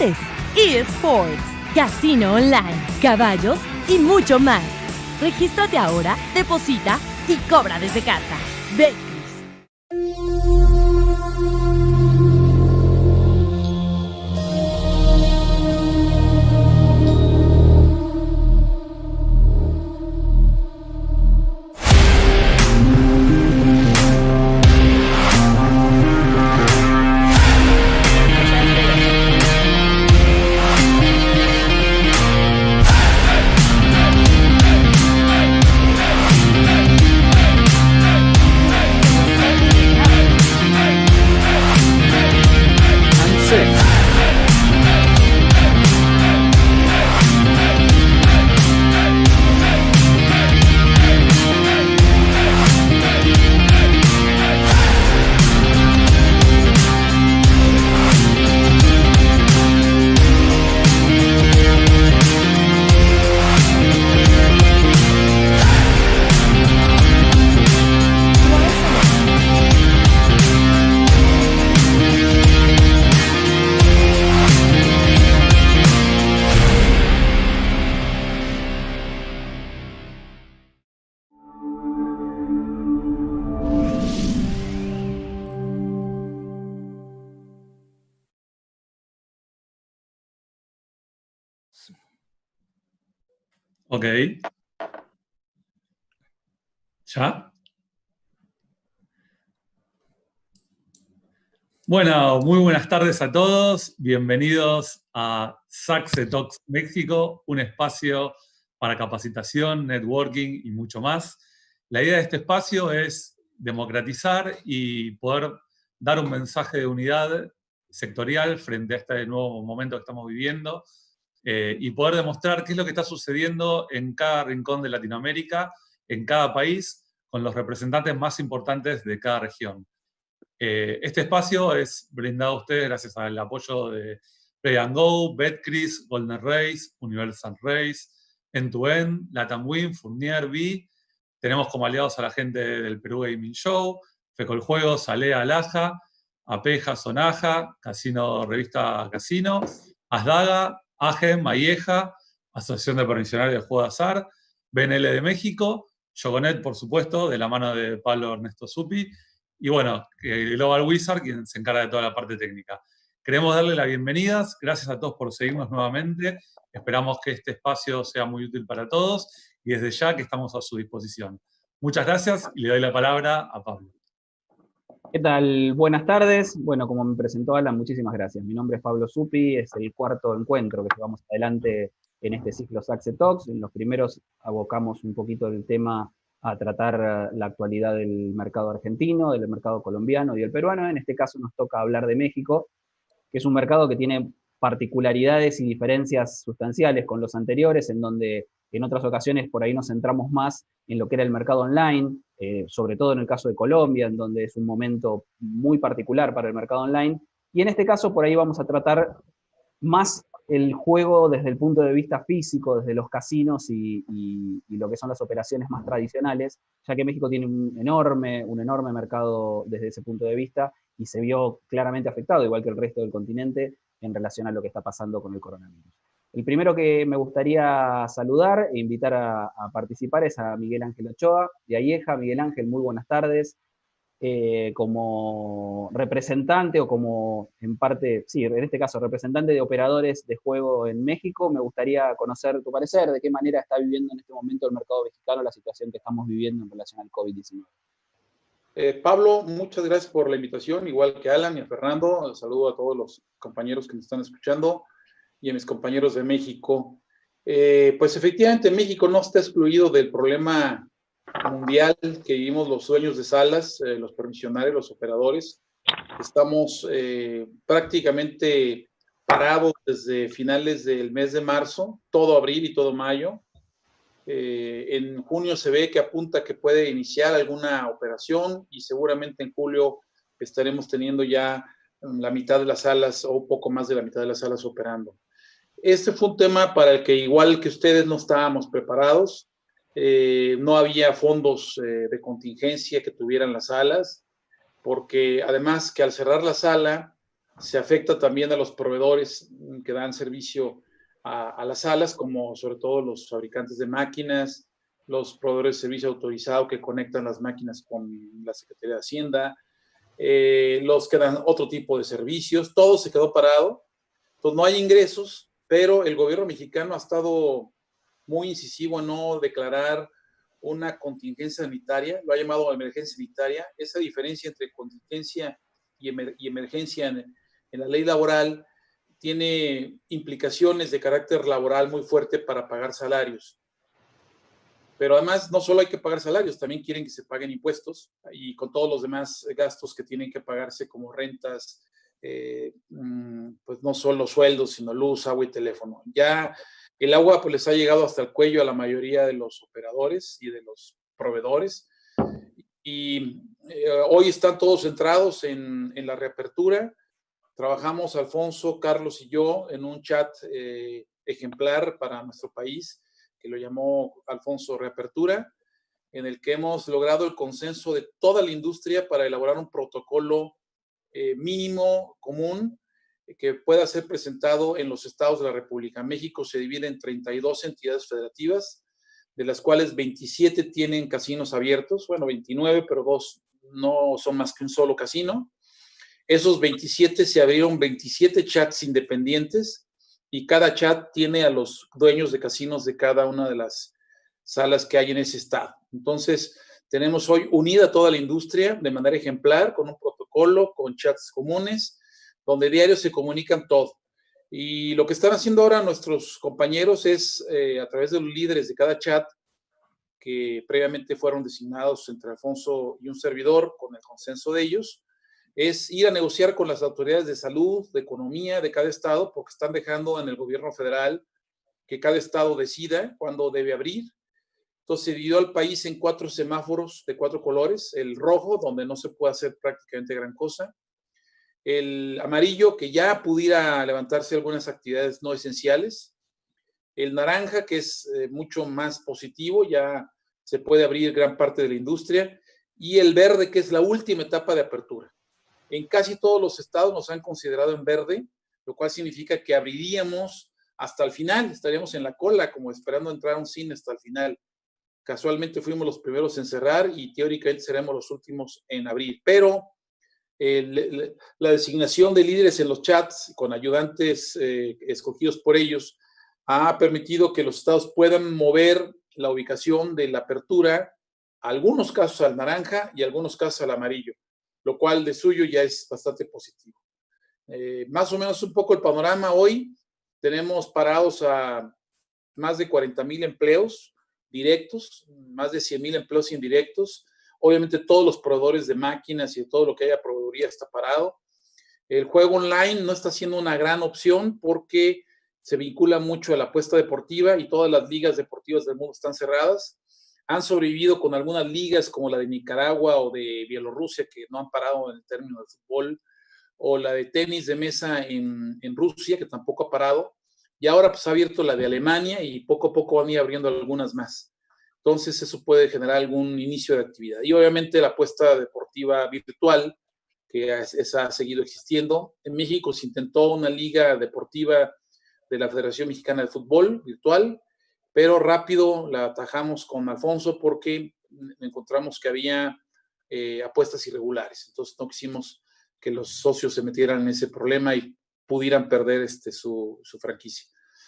deportes, eSports, casino online, caballos y mucho más. Regístrate ahora, deposita y cobra desde casa. Betcris. Ok. ¿Ya? Bueno, muy buenas tardes a todos. Bienvenidos a Saxe Talks México, un espacio para capacitación, networking y mucho más. La idea de este espacio es democratizar y poder dar un mensaje de unidad sectorial frente a este nuevo momento que estamos viviendo y poder demostrar qué es lo que está sucediendo en cada rincón de Latinoamérica, en cada país, con los representantes más importantes de cada región. Este espacio es brindado a ustedes gracias al apoyo de Play and Go, Betcris, Golden Race, Universal Race, End2End, Latam Win, Fournier, B. Tenemos como aliados a la gente del Perú Gaming Show, Fecoljuegos, Alea, Alaja, Apeja, Sonaja, Casino, Revista Casino, Asdaga, AGEM, Maieja, Asociación de Permisionarios de Juego de Azar, BNL de México, Yogonet, por supuesto, de la mano de Pablo Ernesto Zupi, y bueno, Global Wizard, quien se encarga de toda la parte técnica. Queremos darle las bienvenidas, gracias a todos por seguirnos nuevamente, esperamos que este espacio sea muy útil para todos, y desde ya que estamos a su disposición. Muchas gracias, y le doy la palabra a Pablo. ¿Qué tal? Buenas tardes. Bueno, como me presentó Alan, muchísimas gracias. Mi nombre es Pablo Zupi, es el cuarto encuentro que llevamos adelante en este ciclo Saxe Talks. En los primeros abocamos un poquito el tema a tratar la actualidad del mercado argentino, del mercado colombiano y del peruano. En este caso nos toca hablar de México, que es un mercado que tiene particularidades y diferencias sustanciales con los anteriores, en donde en otras ocasiones por ahí nos centramos más en lo que era el mercado online, sobre todo en el caso de Colombia, en donde es un momento muy particular para el mercado online. Y en este caso por ahí vamos a tratar más el juego desde el punto de vista físico, desde los casinos y lo que son las operaciones más tradicionales, ya que México tiene un enorme mercado desde ese punto de vista y se vio claramente afectado, igual que el resto del continente, en relación a lo que está pasando con el coronavirus. El primero que me gustaría saludar e invitar a participar es a Miguel Ángel Ochoa, de Aieja. Miguel Ángel, muy buenas tardes. Como representante o como en parte, sí, en este caso representante de operadores de juego en México, me gustaría conocer tu parecer, de qué manera está viviendo en este momento el mercado mexicano la situación que estamos viviendo en relación al COVID-19. Pablo, muchas gracias por la invitación, igual que Alan y a Fernando. Saludo a todos los compañeros que nos están escuchando y a mis compañeros de México. Pues efectivamente México no está excluido del problema mundial que vivimos los dueños de salas, los permisionarios, los operadores. Estamos prácticamente parados desde finales del mes de marzo, todo abril y todo mayo. En junio se ve que apunta que puede iniciar alguna operación y seguramente en julio estaremos teniendo ya la mitad de las salas o poco más de la mitad de las salas operando. Este fue un tema para el que, igual que ustedes, no estábamos preparados. No había fondos de contingencia que tuvieran las salas, porque además que al cerrar la sala se afecta también a los proveedores que dan servicio a las salas, como sobre todo los fabricantes de máquinas, los proveedores de servicio autorizado que conectan las máquinas con la Secretaría de Hacienda, los que dan otro tipo de servicios, todo se quedó parado. Entonces no hay ingresos, pero el gobierno mexicano ha estado muy incisivo en no declarar una contingencia sanitaria, lo ha llamado emergencia sanitaria. Esa diferencia entre contingencia y emergencia en la ley laboral tiene implicaciones de carácter laboral muy fuerte para pagar salarios. Pero además no solo hay que pagar salarios, también quieren que se paguen impuestos y con todos los demás gastos que tienen que pagarse como rentas, pues no solo sueldos, sino luz, agua y teléfono. Ya el agua pues les ha llegado hasta el cuello a la mayoría de los operadores y de los proveedores y hoy están todos centrados en la reapertura. Trabajamos Alfonso, Carlos y yo en un chat ejemplar para nuestro país que lo llamó Alfonso Reapertura, en el que hemos logrado el consenso de toda la industria para elaborar un protocolo mínimo común que pueda ser presentado en los estados de la República. México se divide en 32 entidades federativas, de las cuales 27 tienen casinos abiertos, bueno, 29, pero 2 no son más que un solo casino. Esos 27 se abrieron 27 chats independientes y cada chat tiene a los dueños de casinos de cada una de las salas que hay en ese estado. Entonces, tenemos hoy unida toda la industria de manera ejemplar, con un protocolo, con chats comunes, donde diario se comunican todo. Y lo que están haciendo ahora nuestros compañeros es, a través de los líderes de cada chat, que previamente fueron designados entre Alfonso y un servidor, con el consenso de ellos, es ir a negociar con las autoridades de salud, de economía de cada estado, porque están dejando en el gobierno federal que cada estado decida cuándo debe abrir. Entonces se dividió al país en 4 semáforos de 4 colores, el rojo, donde no se puede hacer prácticamente gran cosa, el amarillo, que ya pudiera levantarse algunas actividades no esenciales, el naranja, que es mucho más positivo, ya se puede abrir gran parte de la industria, y el verde, que es la última etapa de apertura. En casi todos los estados nos han considerado en verde, lo cual significa que abriríamos hasta el final, estaríamos en la cola, como esperando entrar a un cine hasta el final. Casualmente fuimos los primeros en cerrar y teóricamente seremos los últimos en abrir, pero la designación de líderes en los chats con ayudantes escogidos por ellos ha permitido que los estados puedan mover la ubicación de la apertura, algunos casos al naranja y algunos casos al amarillo, lo cual de suyo ya es bastante positivo. Más o menos un poco el panorama hoy. Tenemos parados a más de 40,000 empleos directos, más de 100,000 empleos indirectos. Obviamente todos los proveedores de máquinas y de todo lo que haya proveeduría está parado. El juego online no está siendo una gran opción porque se vincula mucho a la apuesta deportiva y todas las ligas deportivas del mundo están cerradas. Han sobrevivido con algunas ligas como la de Nicaragua o de Bielorrusia, que no han parado en el término del fútbol, o la de tenis de mesa en Rusia, que tampoco ha parado, y ahora pues ha abierto la de Alemania y poco a poco van a ir abriendo algunas más. Entonces eso puede generar algún inicio de actividad. Y obviamente la apuesta deportiva virtual, que esa ha seguido existiendo. En México se intentó una liga deportiva de la Federación Mexicana de Fútbol virtual, pero rápido la atajamos con Alfonso porque encontramos que había apuestas irregulares. Entonces no quisimos que los socios se metieran en ese problema y pudieran perder su franquicia.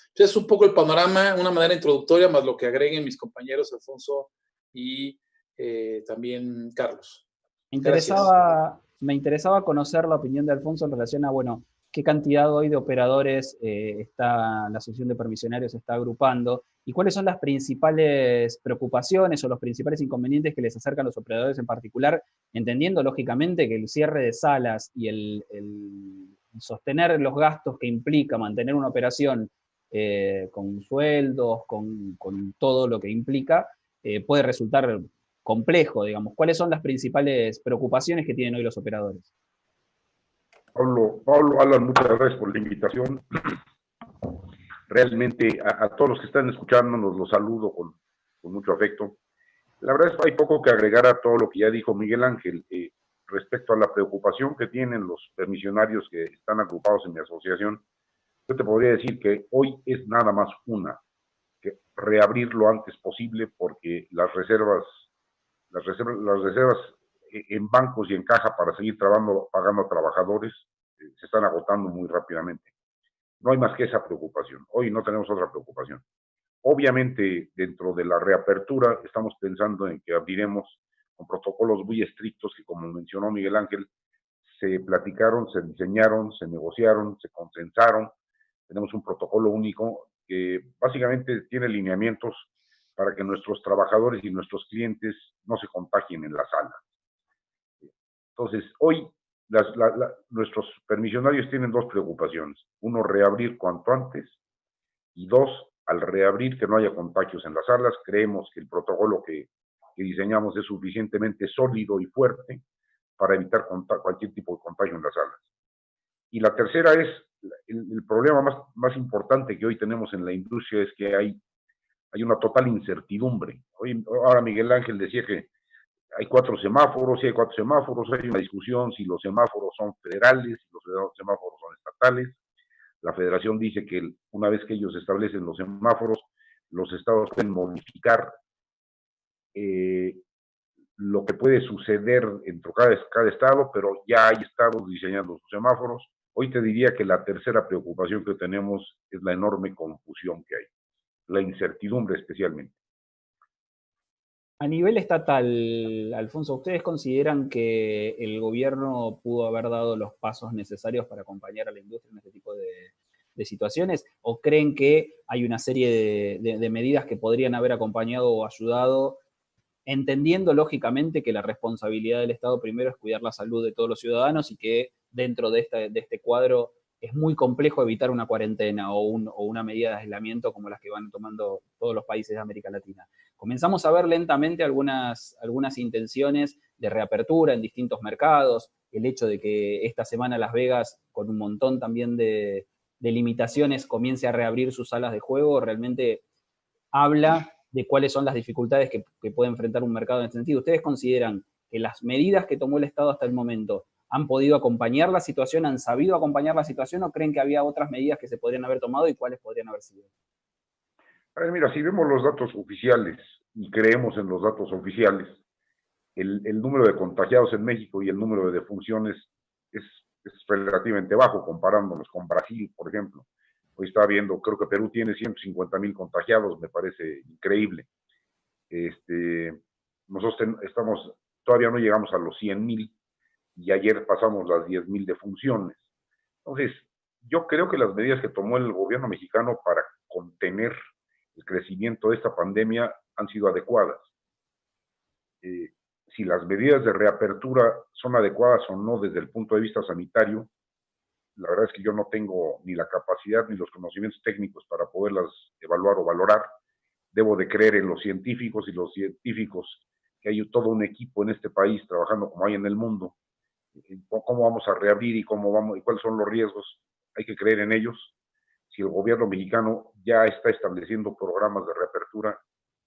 Entonces, es un poco el panorama, una manera introductoria, más lo que agreguen mis compañeros Alfonso y también Carlos. Me interesaba conocer la opinión de Alfonso en relación a, bueno, qué cantidad hoy de operadores la Asociación de Permisionarios está agrupando y cuáles son las principales preocupaciones o los principales inconvenientes que les acercan los operadores en particular, entendiendo lógicamente que el cierre de salas y el sostener los gastos que implica mantener una operación con sueldos, con todo lo que implica, puede resultar complejo, digamos. ¿Cuáles son las principales preocupaciones que tienen hoy los operadores? Pablo, Alan, muchas gracias por la invitación. Realmente a todos los que están escuchándonos los saludo con mucho afecto. La verdad es que hay poco que agregar a todo lo que ya dijo Miguel Ángel. respecto a la preocupación que tienen los permisionarios que están agrupados en mi asociación, yo te podría decir que hoy es nada más una, que reabrir lo antes posible porque las reservas en bancos y en caja para seguir pagando a trabajadores se están agotando muy rápidamente. No hay más que esa preocupación. Hoy no tenemos otra preocupación. Obviamente, dentro de la reapertura, estamos pensando en que abriremos con protocolos muy estrictos que, como mencionó Miguel Ángel, se platicaron, se diseñaron, se negociaron, se consensaron. Tenemos un protocolo único que básicamente tiene lineamientos para que nuestros trabajadores y nuestros clientes no se contagien en la sala. Entonces, hoy nuestros permisionarios tienen dos preocupaciones. Uno, reabrir cuanto antes, y dos, al reabrir que no haya contagios en las salas. Creemos que el protocolo que diseñamos es suficientemente sólido y fuerte para evitar cualquier tipo de contagio en las salas. Y la tercera es, el problema más importante que hoy tenemos en la industria es que hay una total incertidumbre. Ahora Miguel Ángel decía que hay 4 semáforos, sí hay 4 semáforos, hay una discusión si los semáforos son federales, si los semáforos son estatales. La federación dice que una vez que ellos establecen los semáforos, los estados pueden modificar lo que puede suceder entre cada estado, pero ya hay estados diseñando sus semáforos. Hoy te diría que la tercera preocupación que tenemos es la enorme confusión que hay, la incertidumbre especialmente. A nivel estatal, Alfonso, ¿ustedes consideran que el gobierno pudo haber dado los pasos necesarios para acompañar a la industria en este tipo de situaciones? ¿O creen que hay una serie de medidas que podrían haber acompañado o ayudado, entendiendo lógicamente que la responsabilidad del Estado primero es cuidar la salud de todos los ciudadanos y que dentro de este cuadro es muy complejo evitar una cuarentena o una medida de aislamiento como las que van tomando todos los países de América Latina? Comenzamos a ver lentamente algunas intenciones de reapertura en distintos mercados, el hecho de que esta semana Las Vegas, con un montón también de limitaciones, comience a reabrir sus salas de juego, realmente habla de cuáles son las dificultades que puede enfrentar un mercado en este sentido. ¿Ustedes consideran que las medidas que tomó el Estado hasta el momento han podido acompañar la situación, han sabido acompañar la situación, o creen que había otras medidas que se podrían haber tomado y cuáles podrían haber sido? A ver, mira, si vemos los datos oficiales y creemos en los datos oficiales, el número de contagiados en México y el número de defunciones es relativamente bajo comparándonos con Brasil, por ejemplo. Hoy estaba viendo, creo que Perú tiene 150,000 contagiados, me parece increíble. Nosotros todavía no llegamos a los 100,000 y ayer pasamos las 10,000 defunciones. Entonces, yo creo que las medidas que tomó el gobierno mexicano para contener el crecimiento de esta pandemia han sido adecuadas. Si las medidas de reapertura son adecuadas o no desde el punto de vista sanitario, la verdad es que yo no tengo ni la capacidad ni los conocimientos técnicos para poderlas evaluar o valorar. Debo de creer en los científicos, y los científicos, que hay todo un equipo en este país trabajando como hay en el mundo, cómo vamos a reabrir y cuáles son los riesgos. Hay que creer en ellos. Si el gobierno mexicano ya está estableciendo programas de reapertura,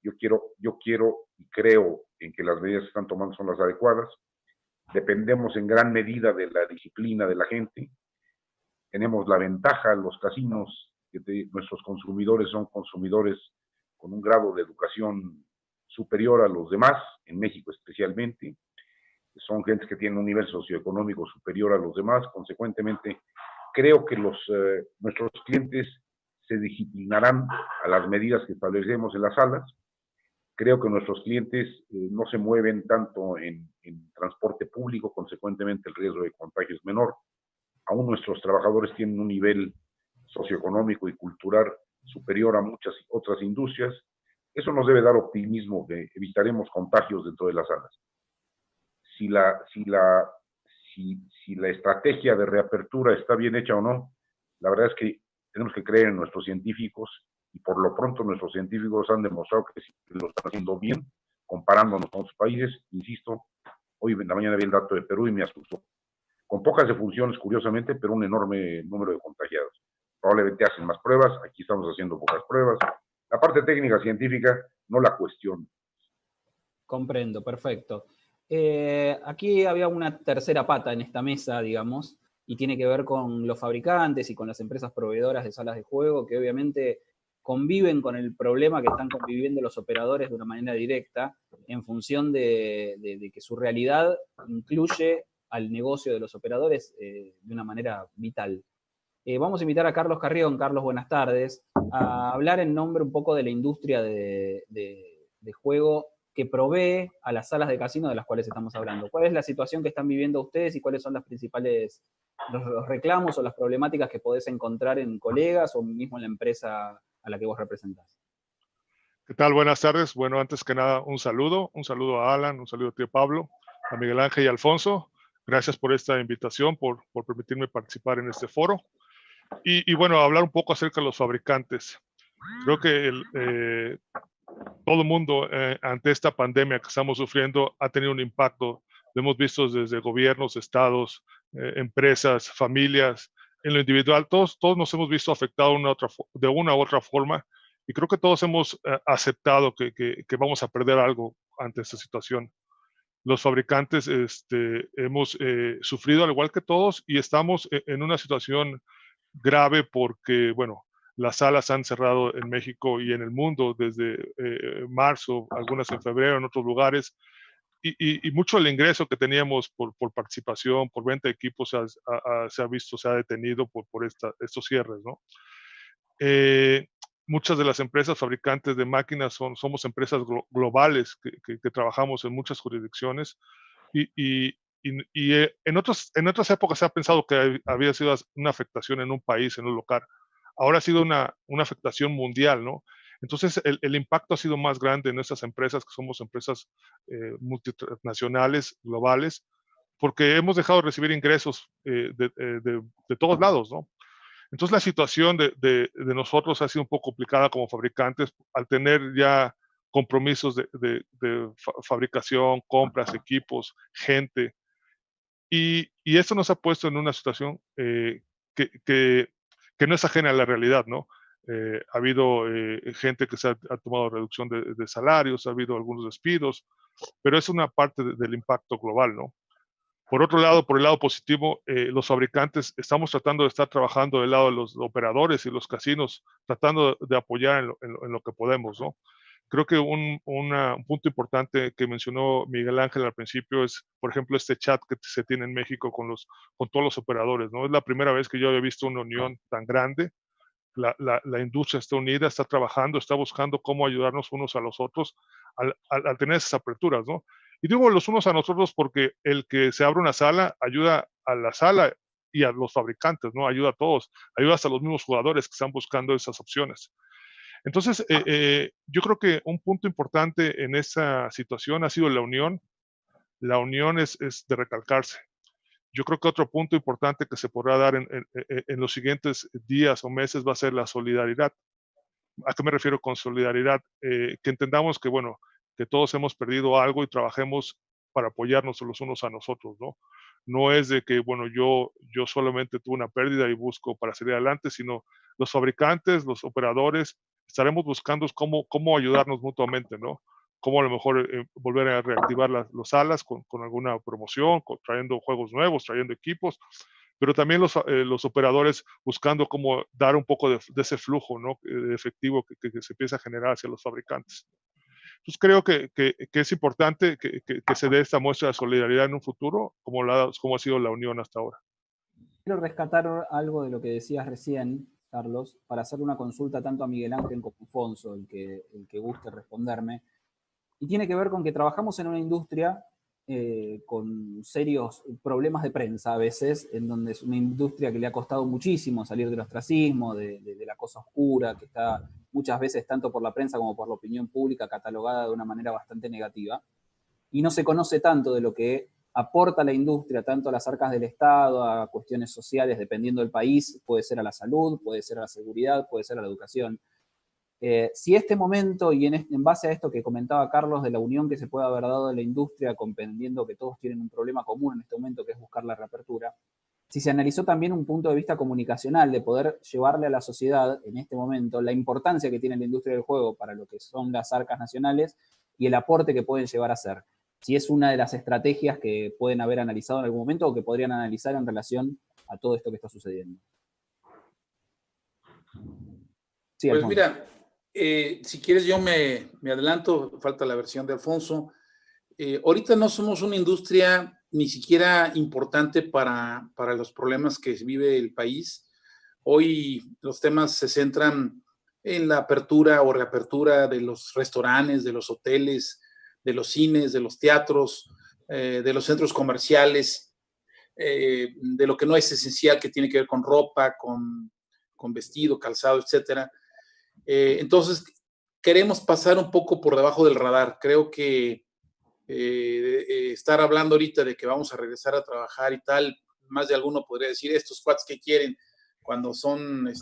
yo quiero y creo en que las medidas que están tomando son las adecuadas. Dependemos en gran medida de la disciplina de la gente. Tenemos la ventaja, los casinos, que nuestros consumidores son consumidores con un grado de educación superior a los demás, en México especialmente. Son gente que tiene un nivel socioeconómico superior a los demás. Consecuentemente, creo que nuestros clientes se disciplinarán a las medidas que establecemos en las salas. Creo que nuestros clientes no se mueven tanto en transporte público, consecuentemente el riesgo de contagio es menor. Aún nuestros trabajadores tienen un nivel socioeconómico y cultural superior a muchas otras industrias. Eso nos debe dar optimismo que evitaremos contagios dentro de las salas. Si la estrategia de reapertura está bien hecha o no, la verdad es que tenemos que creer en nuestros científicos, y por lo pronto nuestros científicos han demostrado que lo están haciendo bien, comparándonos con otros países. Insisto, hoy en la mañana vi el dato de Perú y me asustó. Con pocas defunciones, curiosamente, pero un enorme número de contagiados. Probablemente hacen más pruebas, aquí estamos haciendo pocas pruebas. La parte técnica científica no la cuestiono. Comprendo, perfecto. Aquí había una tercera pata en esta mesa, digamos, y tiene que ver con los fabricantes y con las empresas proveedoras de salas de juego, que obviamente conviven con el problema que están conviviendo los operadores de una manera directa, en función de que su realidad incluye al negocio de los operadores de una manera vital. Vamos a invitar a Carlos Carrión. Carlos, buenas tardes, a hablar en nombre un poco de la industria de juego que provee a las salas de casino de las cuales estamos hablando. ¿Cuál es la situación que están viviendo ustedes y cuáles son las principales, los reclamos o las problemáticas que podés encontrar en colegas o mismo en la empresa a la que vos representás? ¿Qué tal? Buenas tardes. Bueno, antes que nada, un saludo a Alan, un saludo a ti, Pablo, a Miguel Ángel y Alfonso. Gracias por esta invitación, por permitirme participar en este foro. Y bueno, hablar un poco acerca de los fabricantes. Creo que todo el mundo ante esta pandemia que estamos sufriendo ha tenido un impacto. Lo hemos visto desde gobiernos, estados, empresas, familias, en lo individual. Todos nos hemos visto afectados de una u otra forma. Y creo que todos hemos aceptado que vamos a perder algo ante esta situación. Los fabricantes hemos sufrido al igual que todos y estamos en una situación grave porque, bueno, las salas han cerrado en México y en el mundo desde marzo, algunas en febrero, en otros lugares, y mucho el ingreso que teníamos por participación, por venta de equipos se ha detenido por estos cierres, ¿no? Muchas de las empresas fabricantes de máquinas somos empresas globales que trabajamos en muchas jurisdicciones y en otras épocas se ha pensado que había sido una afectación en un país, en un local. Ahora ha sido una afectación mundial, ¿no? Entonces, el impacto ha sido más grande en estas empresas, que somos empresas multinacionales, globales, porque hemos dejado de recibir ingresos de todos lados, ¿no? Entonces, la situación de nosotros ha sido un poco complicada como fabricantes al tener ya compromisos de fabricación, compras, equipos, gente. Y esto nos ha puesto en una situación que no es ajena a la realidad, ¿no? Ha habido gente que ha tomado reducción de salarios, ha habido algunos despidos, pero es una parte del impacto global, ¿no? Por otro lado, por el lado positivo, los fabricantes estamos tratando de estar trabajando del lado de los operadores y los casinos, tratando de apoyar en lo que podemos, ¿no? Creo que un punto importante que mencionó Miguel Ángel al principio es, por ejemplo, este chat que se tiene en México con todos los operadores, ¿no? Es la primera vez que yo había visto una unión tan grande. La industria está unida, está trabajando, está buscando cómo ayudarnos unos a los otros al tener esas aperturas, ¿no? Y digo los unos a nosotros porque el que se abre una sala ayuda a la sala y a los fabricantes, ¿no? Ayuda a todos, ayuda hasta a los mismos jugadores que están buscando esas opciones. Entonces, yo creo que un punto importante en esa situación ha sido la unión. La unión es de recalcarse. Yo creo que otro punto importante que se podrá dar en los siguientes días o meses va a ser la solidaridad. ¿A qué me refiero con solidaridad? Que entendamos que, bueno, que todos hemos perdido algo y trabajemos para apoyarnos los unos a nosotros, ¿no? No es de que, bueno, yo solamente tuve una pérdida y busco para salir adelante, sino los fabricantes, los operadores, estaremos buscando cómo ayudarnos mutuamente, ¿no? Cómo a lo mejor volver a reactivar las salas con alguna promoción, trayendo juegos nuevos, trayendo equipos, pero también los operadores buscando cómo dar un poco de ese flujo, ¿no? De efectivo que se empieza a generar hacia los fabricantes. Entonces creo que es importante que se dé esta muestra de solidaridad en un futuro, como ha sido la unión hasta ahora. Quiero rescatar algo de lo que decías recién, Carlos, para hacer una consulta tanto a Miguel Ángel como a Alfonso, el que guste responderme. Y tiene que ver con que trabajamos en una industria con serios problemas de prensa a veces, en donde es una industria que le ha costado muchísimo salir del ostracismo, de la cosa oscura, que está muchas veces tanto por la prensa como por la opinión pública catalogada de una manera bastante negativa. Y no se conoce tanto de lo que aporta la industria, tanto a las arcas del Estado, a cuestiones sociales, dependiendo del país, puede ser a la salud, puede ser a la seguridad, puede ser a la educación. Si este momento, y en base a esto que comentaba Carlos, de la unión que se puede haber dado de la industria, comprendiendo que todos tienen un problema común en este momento, que es buscar la reapertura, si se analizó también un punto de vista comunicacional, de poder llevarle a la sociedad, en este momento, la importancia que tiene la industria del juego para lo que son las arcas nacionales y el aporte que pueden llevar a hacer. si es una de las estrategias que pueden haber analizado en algún momento o que podrían analizar en relación a todo esto que está sucediendo. Sí, pues Alfonso. mira, si quieres yo me adelanto, falta la versión de Alfonso. Ahorita no somos una industria ni siquiera importante para los problemas que vive el país. Hoy los temas se centran en la apertura o reapertura de los restaurantes, de los hoteles, de los cines, de los teatros, de los centros comerciales, de lo que no es esencial, que tiene que ver con ropa, con vestido, calzado, etcétera. Entonces, queremos pasar un poco por debajo del radar. Creo que estar hablando ahorita de que vamos a regresar a trabajar y tal, más de alguno podría decir, estos cuates que quieren, cuando son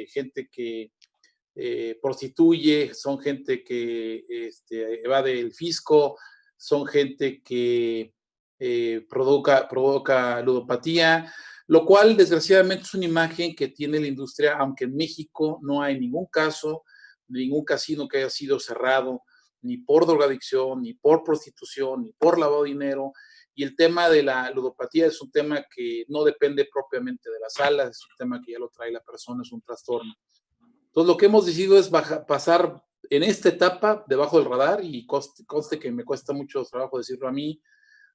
gente que prostituye, son gente que evade el fisco, son gente que provoca ludopatía, lo cual desgraciadamente es una imagen que tiene la industria, aunque en México no hay ningún caso, ningún casino que haya sido cerrado, ni por drogadicción, ni por prostitución, ni por lavado de dinero. Y el tema de la ludopatía es un tema que no depende propiamente de las salas, es un tema que ya lo trae la persona, es un trastorno. Entonces, lo que hemos decidido es pasar en esta etapa debajo del radar, y conste que me cuesta mucho trabajo decirlo a mí,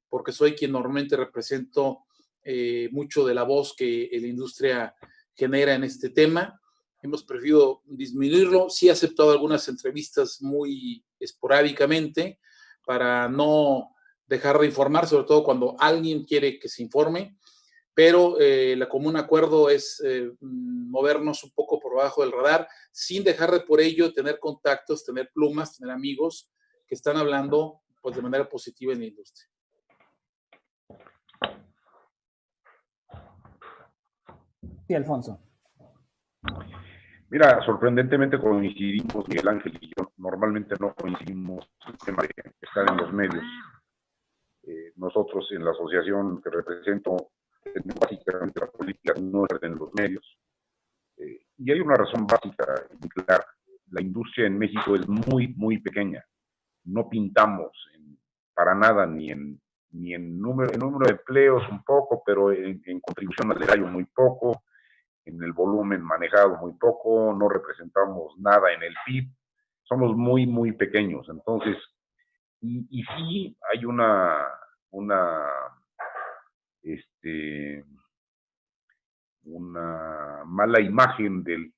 porque soy quien normalmente represento mucho de la voz que la industria genera en este tema. Hemos preferido disminuirlo. Sí he aceptado algunas entrevistas muy esporádicamente para no dejar de informar, sobre todo cuando alguien quiere que se informe, pero el común acuerdo es movernos un poco por debajo del radar, sin dejar de por ello tener contactos, tener plumas, tener amigos que están hablando pues, de manera positiva en la industria. Sí, Alfonso. Mira, sorprendentemente coincidimos, Miguel Ángel y yo, normalmente no coincidimos en el tema de estar en los medios. Nosotros en la asociación que represento, básicamente la política no es en los medios. Y hay una razón básica y clara. La industria en México es muy, muy pequeña. No pintamos para nada ni en número de empleos un poco, pero en contribución al erario muy poco, en el volumen manejado muy poco, no representamos nada en el PIB, somos muy, muy pequeños. Entonces, y sí hay una mala imagen de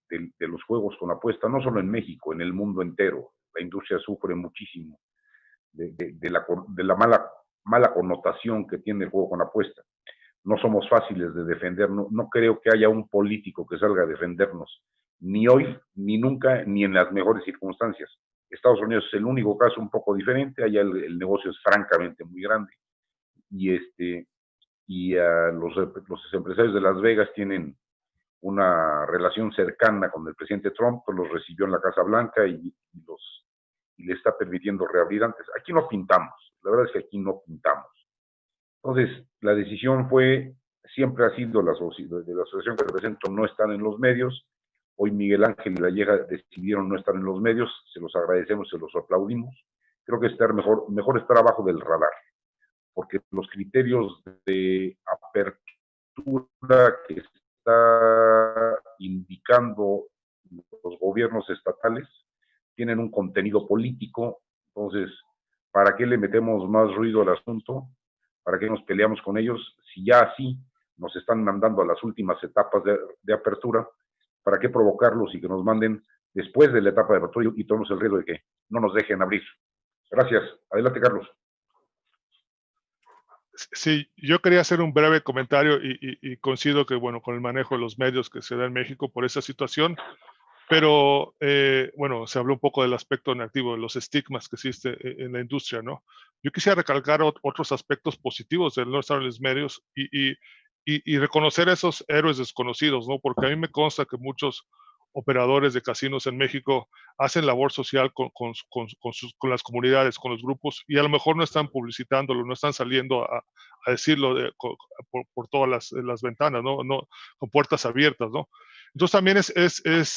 los juegos con apuesta, no solo en México, en el mundo entero. La industria sufre muchísimo de la mala connotación que tiene el juego con apuesta. No somos fáciles de defender, no creo que haya un político que salga a defendernos, ni hoy, ni nunca, ni en las mejores circunstancias. Estados Unidos es el único caso un poco diferente, allá el negocio es francamente muy grande, y los empresarios de Las Vegas tienen una relación cercana con el presidente Trump, que los recibió en la Casa Blanca y le está permitiendo reabrir antes. Aquí no pintamos, la verdad es que aquí no pintamos. Entonces, la decisión siempre ha sido de la asociación que represento no estar en los medios. Hoy Miguel Ángel y La Llera decidieron no estar en los medios, se los agradecemos, se los aplaudimos. Creo que mejor estar abajo del radar, porque los criterios de apertura que está indicando los gobiernos estatales tienen un contenido político. Entonces, ¿para qué le metemos más ruido al asunto? ¿Para qué nos peleamos con ellos? Si ya así nos están mandando a las últimas etapas de apertura, ¿para qué provocarlos y que nos manden después de la etapa de apertura y tomemos el riesgo de que no nos dejen abrir? Gracias. Adelante, Carlos. Sí, yo quería hacer un breve comentario y coincido que, bueno, con el manejo de los medios que se da en México por esa situación, pero, bueno, se habló un poco del aspecto negativo, de los estigmas que existe en la industria, ¿no? Yo quisiera recalcar otros aspectos positivos del no estar en los medios y reconocer a esos héroes desconocidos, ¿no? Porque a mí me consta que muchos operadores de casinos en México hacen labor social con las comunidades, con los grupos, y a lo mejor no están publicitándolo, no están saliendo a decirlo por todas las ventanas, ¿no? Con puertas abiertas, ¿no? Entonces también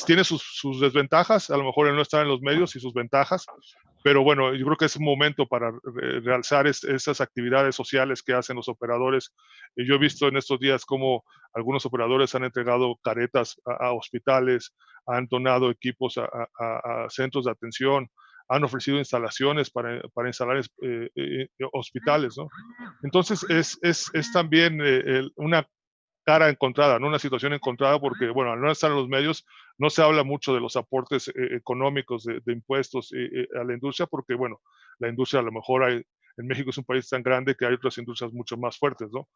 tiene sus desventajas, a lo mejor el no estar en los medios y sus ventajas, Pero bueno, yo creo que es un momento para realzar esas actividades sociales que hacen los operadores. Yo he visto en estos días cómo algunos operadores han entregado caretas a hospitales, han donado equipos a centros de atención, han ofrecido instalaciones para instalar hospitales, ¿no? Entonces, es también una cara encontrada, ¿no? Una situación encontrada porque, bueno, al no estar en los medios, no se habla mucho de los aportes económicos de impuestos a la industria, porque, bueno, la industria a lo mejor en México es un país tan grande que hay otras industrias mucho más fuertes, ¿no?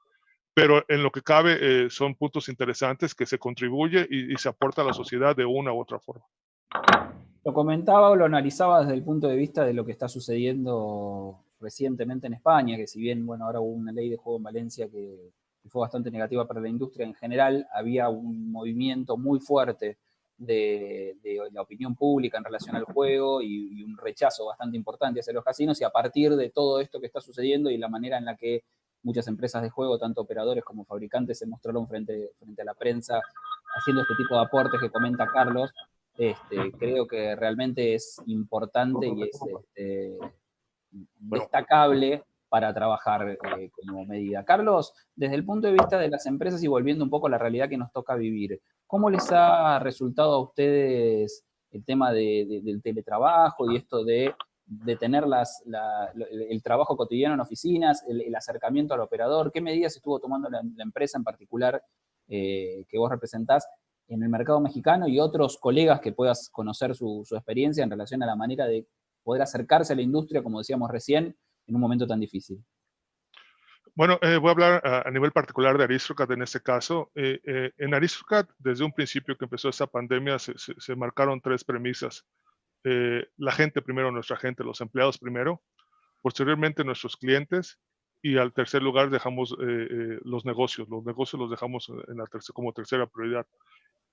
Pero en lo que cabe son puntos interesantes que se contribuye y se aporta a la sociedad de una u otra forma. Lo comentaba o lo analizaba desde el punto de vista de lo que está sucediendo recientemente en España, que si bien, bueno, ahora hubo una ley de juego en Valencia que fue bastante negativa para la industria en general, había un movimiento muy fuerte de la opinión pública en relación al juego y un rechazo bastante importante hacia los casinos, y a partir de todo esto que está sucediendo y la manera en la que muchas empresas de juego, tanto operadores como fabricantes, se mostraron frente a la prensa haciendo este tipo de aportes que comenta Carlos, creo que realmente es importante y es destacable para trabajar como medida. Carlos, desde el punto de vista de las empresas y volviendo un poco a la realidad que nos toca vivir, ¿cómo les ha resultado a ustedes el tema del teletrabajo y esto de tener el trabajo cotidiano en oficinas, el acercamiento al operador? ¿Qué medidas estuvo tomando la empresa en particular que vos representás en el mercado mexicano y otros colegas que puedas conocer su experiencia en relación a la manera de poder acercarse a la industria, como decíamos recién, en un momento tan difícil? Bueno, voy a hablar a nivel particular de Aristocrat en este caso. En Aristocrat, desde un principio que empezó esta pandemia, se marcaron 3 premisas. La gente primero, nuestra gente, los empleados primero, posteriormente nuestros clientes, y al tercer lugar dejamos los negocios. Los negocios los dejamos como tercera prioridad.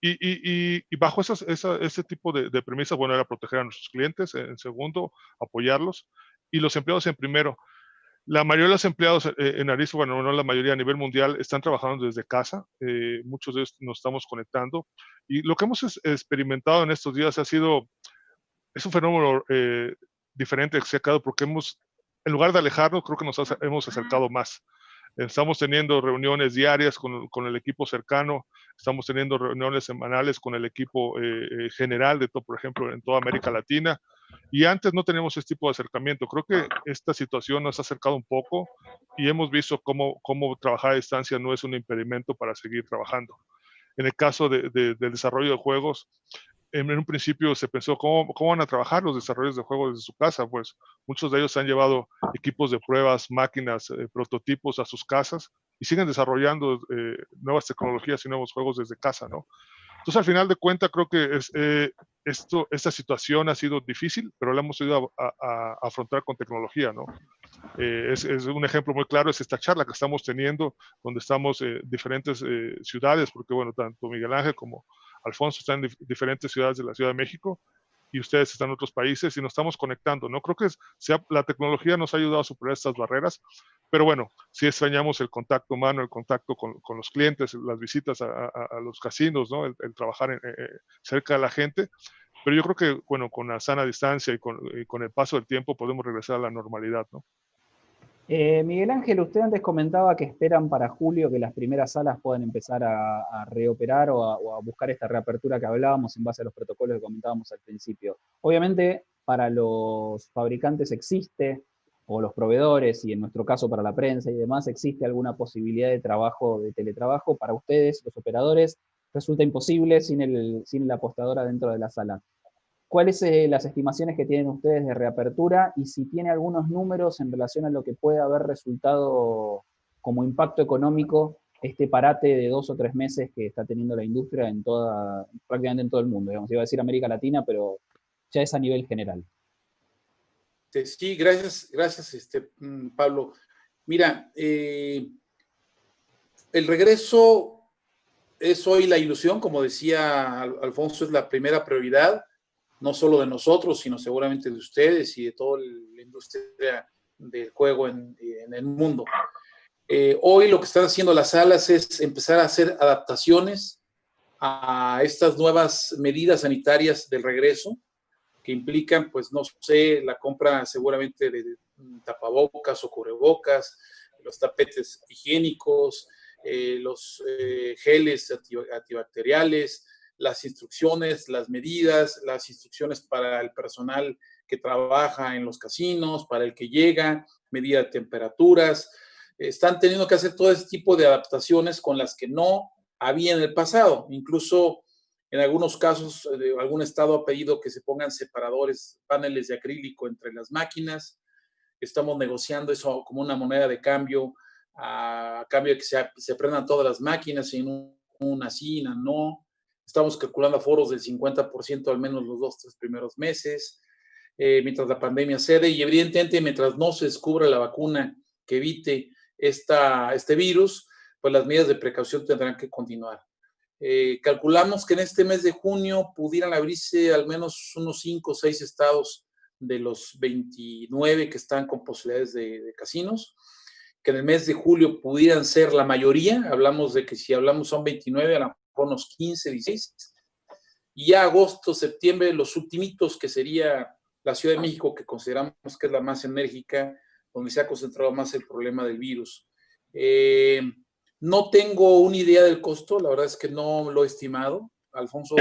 Y bajo ese tipo de premisas, bueno, era proteger a nuestros clientes, en segundo, apoyarlos, y los empleados en primero. La mayoría de los empleados en Arisco, bueno, no la mayoría a nivel mundial, están trabajando desde casa. Muchos de ellos nos estamos conectando. Y lo que hemos experimentado en estos días es un fenómeno diferente que se ha creado porque en lugar de alejarnos, creo que nos hemos acercado más. Estamos teniendo reuniones diarias con el equipo cercano, estamos teniendo reuniones semanales con el equipo general de todo, por ejemplo, en toda América Latina. Y antes no teníamos este tipo de acercamiento. Creo que esta situación nos ha acercado un poco y hemos visto cómo trabajar a distancia no es un impedimento para seguir trabajando. En el caso del desarrollo de juegos, en un principio se pensó, ¿cómo van a trabajar los desarrolladores de juegos desde su casa? Pues muchos de ellos han llevado equipos de pruebas, máquinas, prototipos a sus casas y siguen desarrollando nuevas tecnologías y nuevos juegos desde casa, ¿no? Entonces, al final de cuentas, creo que esta situación ha sido difícil, pero la hemos ido a afrontar con tecnología, ¿no? Es un ejemplo muy claro, es esta charla que estamos teniendo, donde estamos en diferentes ciudades, porque, bueno, tanto Miguel Ángel como Alfonso están en diferentes ciudades de la Ciudad de México y ustedes están en otros países y nos estamos conectando, ¿no? Creo que la tecnología nos ha ayudado a superar estas barreras, pero bueno, sí extrañamos el contacto humano, el contacto con los clientes, las visitas a los casinos, ¿no? El trabajar cerca de la gente, pero yo creo que, bueno, con la sana distancia y con el paso del tiempo podemos regresar a la normalidad, ¿no? Miguel Ángel, usted antes comentaba que esperan para julio que las primeras salas puedan empezar a reoperar o a buscar esta reapertura que hablábamos en base a los protocolos que comentábamos al principio. Obviamente, para los fabricantes existe, o los proveedores, y en nuestro caso para la prensa y demás, existe alguna posibilidad de trabajo, de teletrabajo. Para ustedes, los operadores, resulta imposible sin la apostadora dentro de la sala. ¿Cuáles son las estimaciones que tienen ustedes de reapertura y si tiene algunos números en relación a lo que puede haber resultado como impacto económico este parate de 2 o 3 meses que está teniendo la industria prácticamente en todo el mundo? Digamos, iba a decir América Latina, pero ya es a nivel general. Sí, gracias, Pablo. Mira, el regreso es hoy la ilusión, como decía Alfonso, es la primera prioridad, no solo de nosotros, sino seguramente de ustedes y de toda la industria del juego en el mundo. Hoy lo que están haciendo las salas es empezar a hacer adaptaciones a estas nuevas medidas sanitarias del regreso. que implican, pues no sé, la compra seguramente de tapabocas o cubrebocas, los tapetes higiénicos, los geles antibacteriales, las instrucciones, las medidas, las instrucciones para el personal que trabaja en los casinos, para el que llega, medida de temperaturas. Están teniendo que hacer todo ese tipo de adaptaciones con las que no había en el pasado. Incluso en algunos casos, algún estado ha pedido que se pongan separadores, paneles de acrílico entre las máquinas. Estamos negociando eso como una moneda de cambio, a cambio de que se prendan todas las máquinas, en una sí, una no. Estamos calculando aforos del 50% al menos los 2-3 primeros meses, mientras la pandemia cede, y evidentemente mientras no se descubra la vacuna que evite este virus, pues las medidas de precaución tendrán que continuar. Calculamos que en este mes de junio pudieran abrirse al menos unos 5 o 6 estados de los 29 que están con posibilidades de casinos, que en el mes de julio pudieran ser la mayoría. Hablamos de que si hablamos son 29, a lo mejor unos 15, 16, y ya agosto, septiembre, los ultimitos, que sería la Ciudad de México, que consideramos que es la más enérgica, donde se ha concentrado más el problema del virus. No tengo una idea del costo, la verdad es que no lo he estimado. Alfonso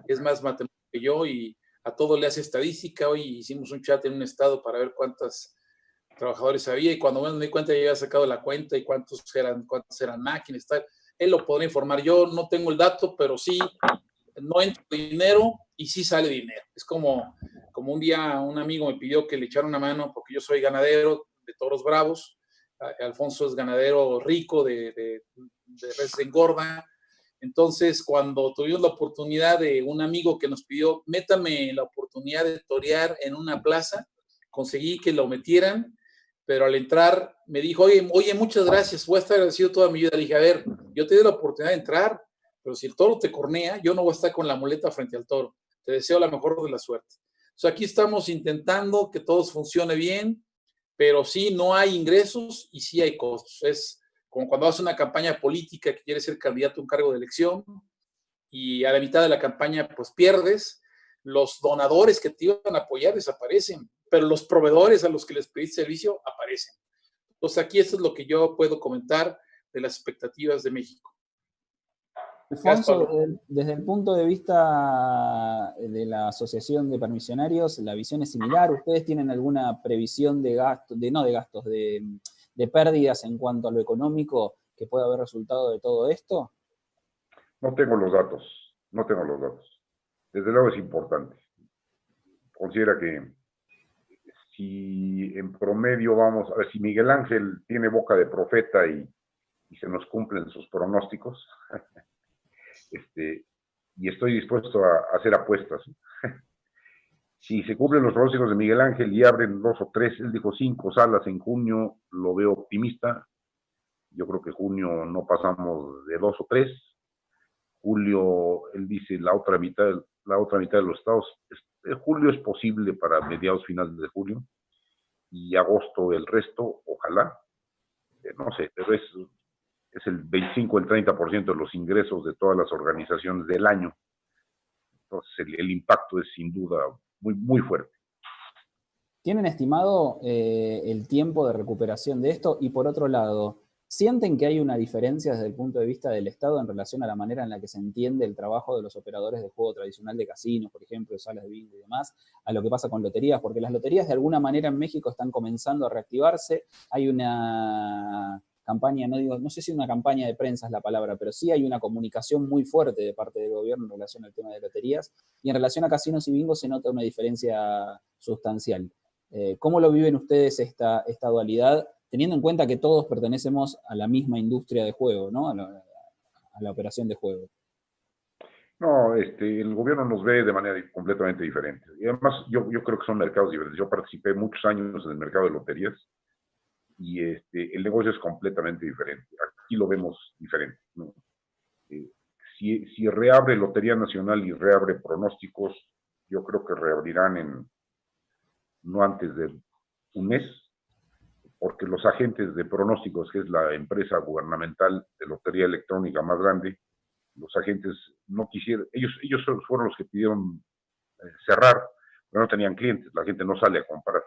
es más matemático que yo y a todo le hace estadística. Hoy hicimos un chat en un estado para ver cuántos trabajadores había, y cuando me di cuenta ya había sacado la cuenta y cuántas eran máquinas, tal. Él lo podrá informar. Yo no tengo el dato, pero sí, no entra dinero y sí sale dinero. Es como un día un amigo me pidió que le echara una mano, porque yo soy ganadero de toros bravos. Alfonso es ganadero rico de res de engorda. Entonces, cuando tuvimos la oportunidad de un amigo que nos pidió, métame la oportunidad de torear en una plaza, conseguí que lo metieran, pero al entrar me dijo, oye, muchas gracias, voy a estar agradecido toda mi vida. Le dije, a ver, yo te di la oportunidad de entrar, pero si el toro te cornea, yo no voy a estar con la muleta frente al toro. Te deseo la mejor de la suerte. O sea, aquí estamos intentando que todo funcione bien, pero sí no hay ingresos y sí hay costos. Es como cuando haces una campaña política que quieres ser candidato a un cargo de elección y a la mitad de la campaña pues pierdes. Los donadores que te iban a apoyar desaparecen, pero los proveedores a los que les pediste servicio aparecen. Entonces aquí esto es lo que yo puedo comentar de las expectativas de México. Alfonso, desde el punto de vista de la Asociación de Permisionarios, la visión es similar. ¿Ustedes tienen alguna previsión de gastos, de pérdidas en cuanto a lo económico que pueda haber resultado de todo esto? No tengo los datos. Desde luego es importante. Considera que si en promedio vamos, a ver, si Miguel Ángel tiene boca de profeta y se nos cumplen sus pronósticos, y estoy dispuesto a hacer apuestas. Si se cumplen los pronósticos de Miguel Ángel y abren 2 o 3, él dijo 5 salas en junio, lo veo optimista. Yo creo que junio no pasamos de 2 o 3. Julio, él dice la otra mitad de los estados. Julio es posible para mediados finales de julio, y agosto el resto, ojalá. No sé, pero es el 25 o el 30% de los ingresos de todas las organizaciones del año. Entonces el impacto es sin duda muy, muy fuerte. ¿Tienen estimado el tiempo de recuperación de esto? Y por otro lado, ¿sienten que hay una diferencia desde el punto de vista del Estado en relación a la manera en la que se entiende el trabajo de los operadores de juego tradicional de casinos, por ejemplo, de salas de bingo y demás, a lo que pasa con loterías? Porque las loterías de alguna manera en México están comenzando a reactivarse. Hay una campaña, no sé si una campaña de prensa es la palabra, pero sí hay una comunicación muy fuerte de parte del gobierno en relación al tema de loterías, y en relación a casinos y bingos se nota una diferencia sustancial. ¿Cómo lo viven ustedes esta dualidad, teniendo en cuenta que todos pertenecemos a la misma industria de juego, ¿no? a la operación de juego? No, el gobierno nos ve de manera completamente diferente. Y además, yo creo que son mercados diferentes. Yo participé muchos años en el mercado de loterías, y el negocio es completamente diferente. Aquí lo vemos diferente, ¿no? Si reabre Lotería Nacional y reabre pronósticos, yo creo que reabrirán no antes de un mes, porque los agentes de pronósticos, que es la empresa gubernamental de lotería electrónica más grande, los agentes no quisieron, ellos fueron los que pidieron cerrar. pero no tenían clientes, la gente no sale a comprar.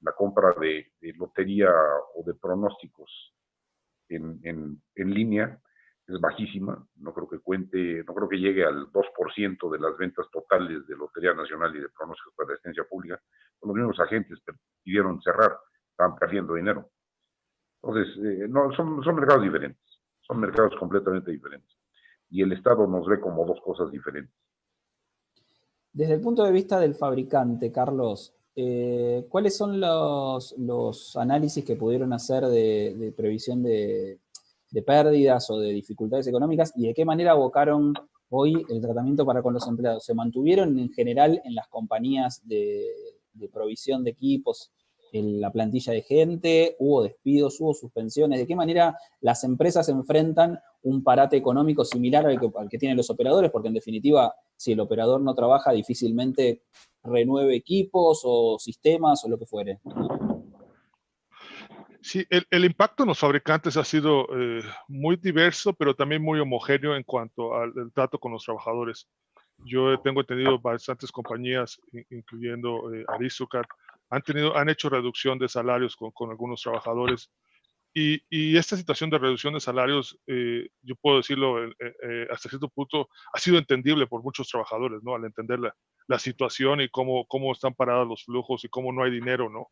La compra de lotería o de pronósticos en línea es bajísima, no creo que llegue al 2% de las ventas totales de Lotería Nacional y de pronósticos para la asistencia pública. Los mismos agentes pidieron cerrar, estaban perdiendo dinero. Entonces, no, son mercados diferentes, son mercados completamente diferentes. Y el Estado nos ve como dos cosas diferentes. Desde el punto de vista del fabricante, Carlos, ¿cuáles son los análisis que pudieron hacer de previsión de pérdidas o de dificultades económicas y de qué manera abocaron hoy el tratamiento para con los empleados? ¿Se mantuvieron en general en las compañías de provisión de equipos en la plantilla de gente? ¿Hubo despidos? ¿Hubo suspensiones? ¿De qué manera las empresas enfrentan un parate económico similar al que tienen los operadores? Porque en definitiva, si el operador no trabaja, difícilmente renueve equipos o sistemas o lo que fuere. Sí, el impacto en los fabricantes ha sido muy diverso, pero también muy homogéneo en cuanto al trato con los trabajadores. Yo tengo entendido bastantes compañías, incluyendo Aristocrat, han hecho reducción de salarios con algunos trabajadores. Y esta situación de reducción de salarios, yo puedo decirlo hasta cierto punto, ha sido entendible por muchos trabajadores, ¿no? Al entender la situación y cómo están parados los flujos y cómo no hay dinero, ¿no?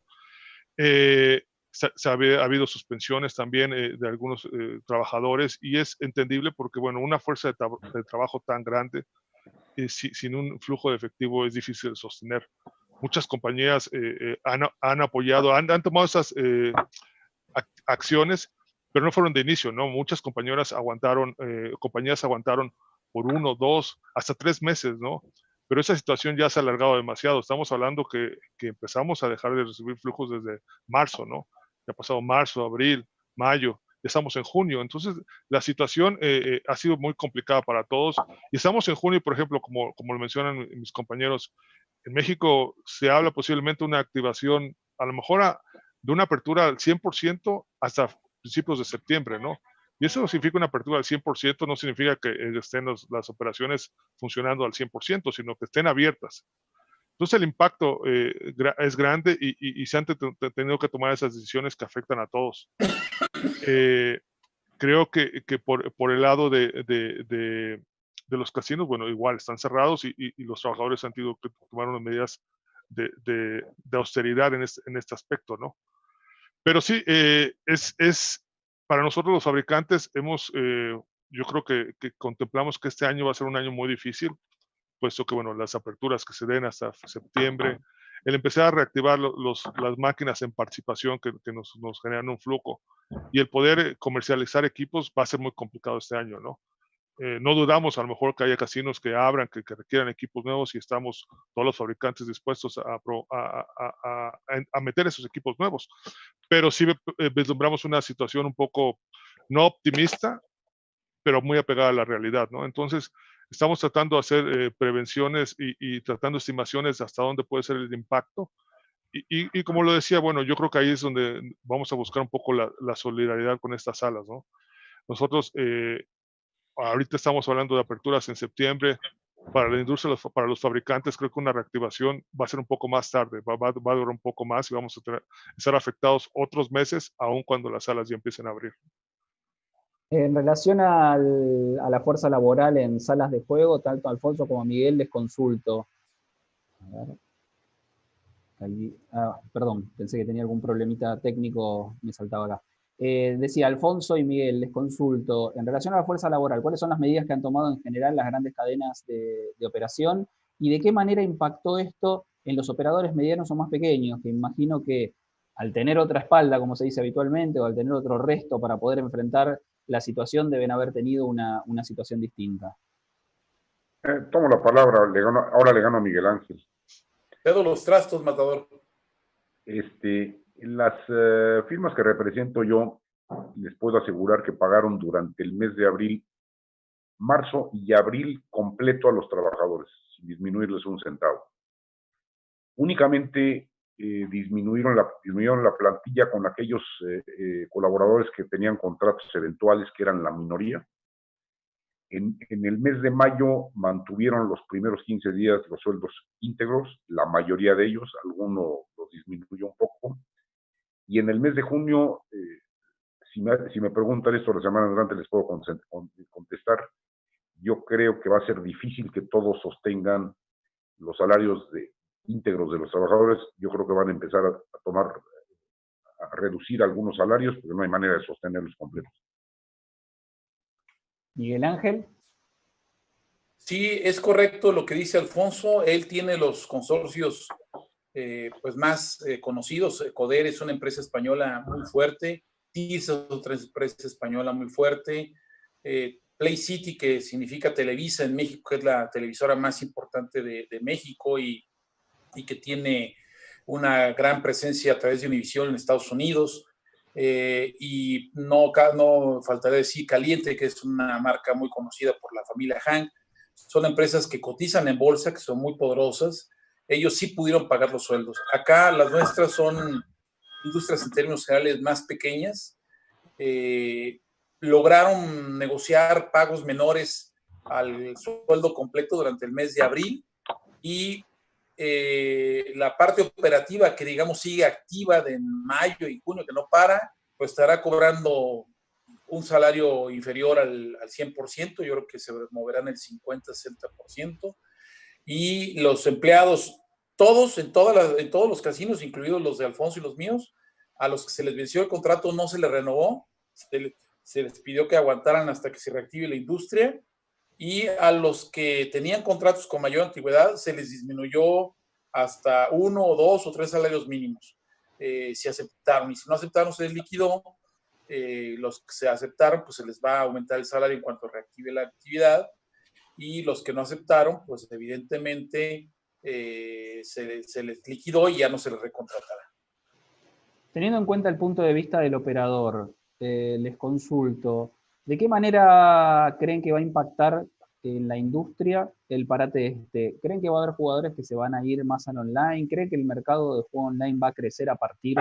Ha habido suspensiones también de algunos trabajadores y es entendible porque, bueno, una fuerza de trabajo tan grande sin un flujo de efectivo es difícil de sostener. Muchas compañías han apoyado, han tomado esas acciones, pero no fueron de inicio, ¿no? Muchas compañías aguantaron por 1, 2, hasta 3 meses, ¿no? Pero esa situación ya se ha alargado demasiado. Estamos hablando que empezamos a dejar de recibir flujos desde marzo, ¿no? Ya ha pasado marzo, abril, mayo, ya estamos en junio. Entonces, la situación ha sido muy complicada para todos. Y estamos en junio, por ejemplo, como lo mencionan mis compañeros, en México se habla posiblemente de una activación, a lo mejor de una apertura al 100% hasta principios de septiembre, ¿no? Y eso significa una apertura al 100%, no significa que estén las operaciones funcionando al 100%, sino que estén abiertas. Entonces el impacto es grande y se han tenido que tomar esas decisiones que afectan a todos. Creo que por el lado de los casinos, bueno, igual están cerrados y los trabajadores han tenido que tomar unas medidas de austeridad en este aspecto, ¿no? Pero sí, es para nosotros los fabricantes, yo creo que contemplamos que este año va a ser un año muy difícil, puesto que, bueno, las aperturas que se den hasta septiembre, el empezar a reactivar las máquinas en participación que nos generan un flujo y el poder comercializar equipos va a ser muy complicado este año, ¿no? No dudamos a lo mejor que haya casinos que abran, que requieran equipos nuevos y estamos todos los fabricantes dispuestos a meter esos equipos nuevos. Pero sí vislumbramos una situación un poco no optimista, pero muy apegada a la realidad, ¿no? Entonces, estamos tratando de hacer prevenciones y tratando estimaciones hasta dónde puede ser el impacto. Y como lo decía, bueno, yo creo que ahí es donde vamos a buscar un poco la solidaridad con estas salas, ¿no? Nosotros ahorita estamos hablando de aperturas en septiembre. Para la industria, para los fabricantes, creo que una reactivación va a ser un poco más tarde, va a durar un poco más y vamos a estar afectados otros meses, aun cuando las salas ya empiecen a abrir. En relación a la fuerza laboral en salas de juego, tanto a Alfonso como a Miguel les consulto. A ver. Perdón, pensé que tenía algún problemita técnico, me saltaba acá. Decía Alfonso y Miguel, les consulto, en relación a la fuerza laboral, ¿cuáles son las medidas que han tomado en general las grandes cadenas de operación y de qué manera impactó esto en los operadores medianos o más pequeños, que imagino que al tener otra espalda, como se dice habitualmente, o al tener otro resto para poder enfrentar la situación, deben haber tenido una situación distinta? Tomo la palabra, ahora le gano a Miguel Ángel. Cedo los trastos, Matador. Las firmas que represento yo, les puedo asegurar que pagaron durante el mes de abril, marzo y abril completo a los trabajadores, sin disminuirles un centavo. Únicamente disminuyeron la plantilla con aquellos colaboradores que tenían contratos eventuales, que eran la minoría, En el mes de mayo mantuvieron los primeros 15 días los sueldos íntegros, la mayoría de ellos, alguno los disminuyó un poco. Y en el mes de junio, si me preguntan esto la semana entrante, les puedo contestar. Yo creo que va a ser difícil que todos sostengan los salarios íntegros de los trabajadores. Yo creo que van a empezar a reducir algunos salarios, porque no hay manera de sostenerlos completos. Miguel Ángel. Sí, es correcto lo que dice Alfonso. Él tiene los consorcios pues más conocidos. Coder es una empresa española muy fuerte. TIS es otra empresa española muy fuerte. Play City, que significa Televisa en México, que es la televisora más importante de México y que tiene una gran presencia a través de Univision en Estados Unidos. Y no faltaré decir Caliente, que es una marca muy conocida por la familia Han. Son empresas que cotizan en bolsa, que son muy poderosas. Ellos sí pudieron pagar los sueldos. Acá las nuestras son industrias en términos generales más pequeñas. Lograron negociar pagos menores al sueldo completo durante el mes de abril y la parte operativa que digamos sigue activa de mayo y junio, que no para, pues estará cobrando un salario inferior al 100%, yo creo que se moverán el 50-60%, y los empleados, todos, en todos los casinos, incluidos los de Alfonso y los míos, a los que se les venció el contrato no se les renovó, se les pidió que aguantaran hasta que se reactive la industria, y a los que tenían contratos con mayor antigüedad se les disminuyó hasta 1 o 2 o 3 salarios mínimos. Si aceptaron, y si no aceptaron se les liquidó. Los que se aceptaron, pues se les va a aumentar el salario en cuanto reactive la actividad, y los que no aceptaron, pues evidentemente se les liquidó y ya no se les recontratará. Teniendo en cuenta el punto de vista del operador, les consulto, ¿de qué manera creen que va a impactar en la industria el parate este? ¿Creen que va a haber jugadores que se van a ir más al online? ¿Creen que el mercado de juego online va a crecer a partir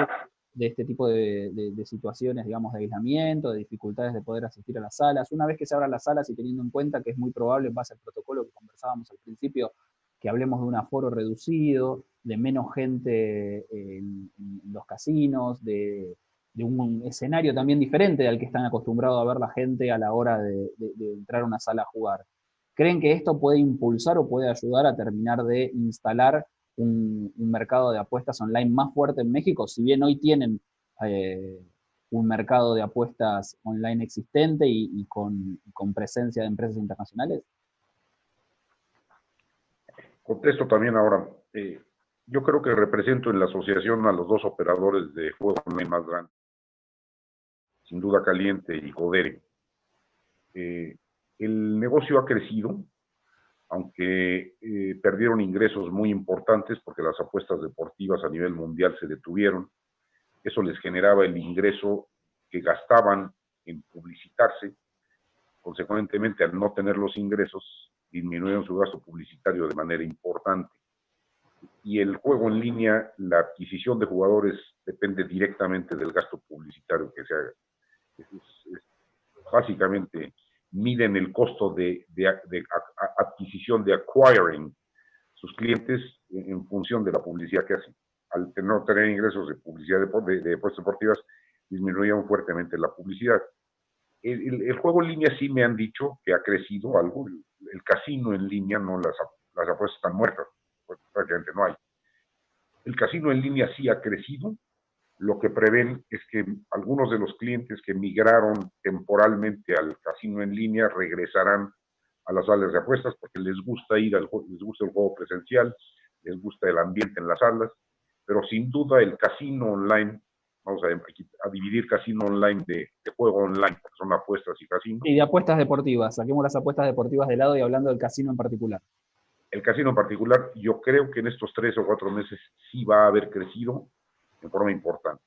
de este tipo de situaciones, digamos, de aislamiento, de dificultades de poder asistir a las salas? Una vez que se abran las salas y teniendo en cuenta que es muy probable, en base al protocolo que conversábamos al principio, que hablemos de un aforo reducido, de menos gente en los casinos, de un escenario también diferente al que están acostumbrados a ver la gente a la hora de entrar a una sala a jugar. ¿Creen que esto puede impulsar o puede ayudar a terminar de instalar un mercado de apuestas online más fuerte en México? Si bien hoy tienen un mercado de apuestas online existente y con presencia de empresas internacionales. Contesto también ahora. Yo creo que represento en la asociación a los dos operadores de juego online más grandes, sin duda Caliente y Codere. El negocio ha crecido, aunque perdieron ingresos muy importantes porque las apuestas deportivas a nivel mundial se detuvieron. Eso les generaba el ingreso que gastaban en publicitarse. Consecuentemente, al no tener los ingresos, disminuyeron su gasto publicitario de manera importante. Y el juego en línea, la adquisición de jugadores depende directamente del gasto publicitario que se haga. Básicamente, miden el costo de adquisición, de acquiring sus clientes en función de la publicidad que hacen. Al no tener ingresos de publicidad de apuestas deportivas, disminuyeron fuertemente la publicidad. El juego en línea sí me han dicho que ha crecido algo. El casino en línea, no, las apuestas están muertas, prácticamente no hay. El casino en línea sí ha crecido. Lo que prevén es que algunos de los clientes que migraron temporalmente al casino en línea regresarán a las salas de apuestas porque les gusta les gusta el juego presencial, les gusta el ambiente en las salas, pero sin duda el casino online, vamos a dividir casino online de juego online, porque son apuestas y casinos. Y de apuestas deportivas, saquemos las apuestas deportivas de lado y hablando del casino en particular. El casino en particular, yo creo que en estos 3 o 4 meses sí va a haber crecido en forma importante.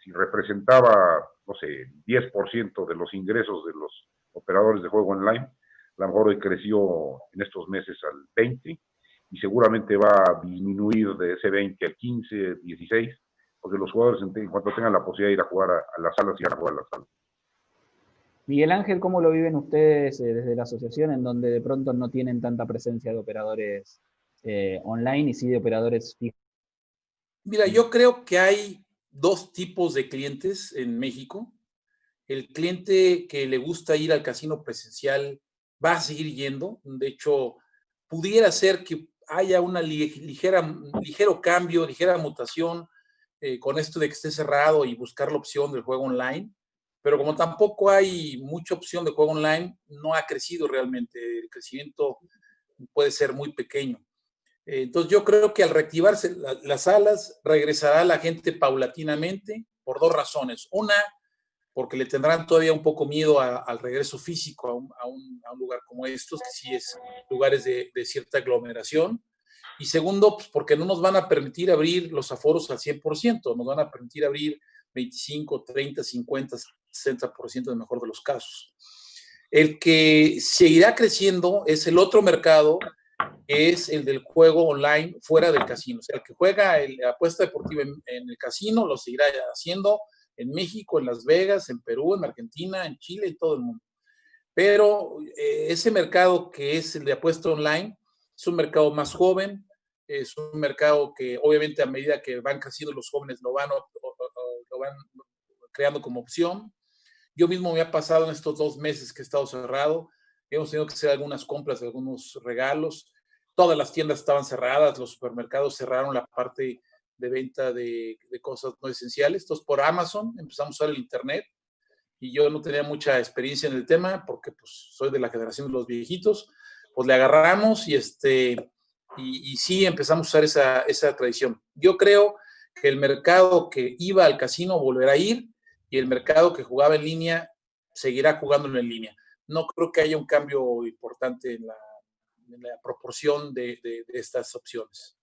Si representaba, no sé, 10% de los ingresos de los operadores de juego online, a lo mejor hoy creció en estos meses al 20% y seguramente va a disminuir de ese 20 al 15, 16, porque los jugadores en cuanto tengan la posibilidad de ir a jugar a las salas, irán a jugar a las salas. Miguel Ángel, ¿cómo lo viven ustedes desde la asociación, en donde de pronto no tienen tanta presencia de operadores online y sí de operadores fijos? Mira, yo creo que hay dos tipos de clientes en México. El cliente que le gusta ir al casino presencial va a seguir yendo. De hecho, pudiera ser que haya una ligero cambio, ligera mutación con esto de que esté cerrado y buscar la opción del juego online. Pero como tampoco hay mucha opción de juego online, no ha crecido realmente. El crecimiento puede ser muy pequeño. Entonces yo creo que al reactivarse las salas, regresará la gente paulatinamente por dos razones. Una, porque le tendrán todavía un poco miedo al regreso físico a un lugar como estos, que sí es lugares de cierta aglomeración. Y segundo, pues porque no nos van a permitir abrir los aforos al 100%, nos van a permitir abrir 25, 30, 50, 60% en el mejor de los casos. El que seguirá creciendo es el otro mercado, es el del juego online fuera del casino. O sea, el que juega la apuesta deportiva en el casino lo seguirá haciendo en México, en Las Vegas, en Perú, en Argentina, en Chile, en todo el mundo. Pero ese mercado que es el de apuesta online es un mercado más joven, es un mercado que obviamente a medida que van creciendo los jóvenes lo van creando como opción. Yo mismo me ha pasado en estos 2 meses que he estado cerrado, hemos tenido que hacer algunas compras de algunos regalos, todas las tiendas estaban cerradas, los supermercados cerraron la parte de venta de cosas no esenciales. Entonces, por Amazon empezamos a usar el Internet y yo no tenía mucha experiencia en el tema porque pues, soy de la generación de los viejitos. Pues le agarramos y sí empezamos a usar esa tradición. Yo creo que el mercado que iba al casino volverá a ir y el mercado que jugaba en línea seguirá jugándolo en línea. No creo que haya un cambio importante en la proporción de estas opciones.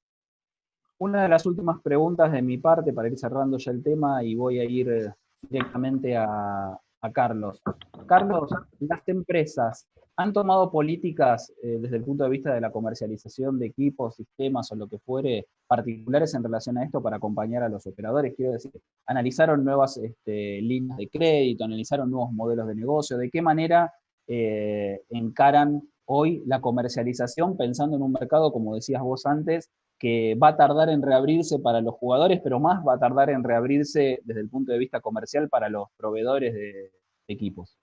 Una de las últimas preguntas de mi parte para ir cerrando ya el tema y voy a ir directamente a Carlos. Carlos, las empresas han tomado políticas desde el punto de vista de la comercialización de equipos, sistemas o lo que fuere, particulares en relación a esto para acompañar a los operadores. Quiero decir, analizaron nuevas líneas de crédito, analizaron nuevos modelos de negocio. ¿De qué manera encaran hoy la comercialización pensando en un mercado, como decías vos antes, que va a tardar en reabrirse para los jugadores, pero más va a tardar en reabrirse desde el punto de vista comercial para los proveedores de equipos?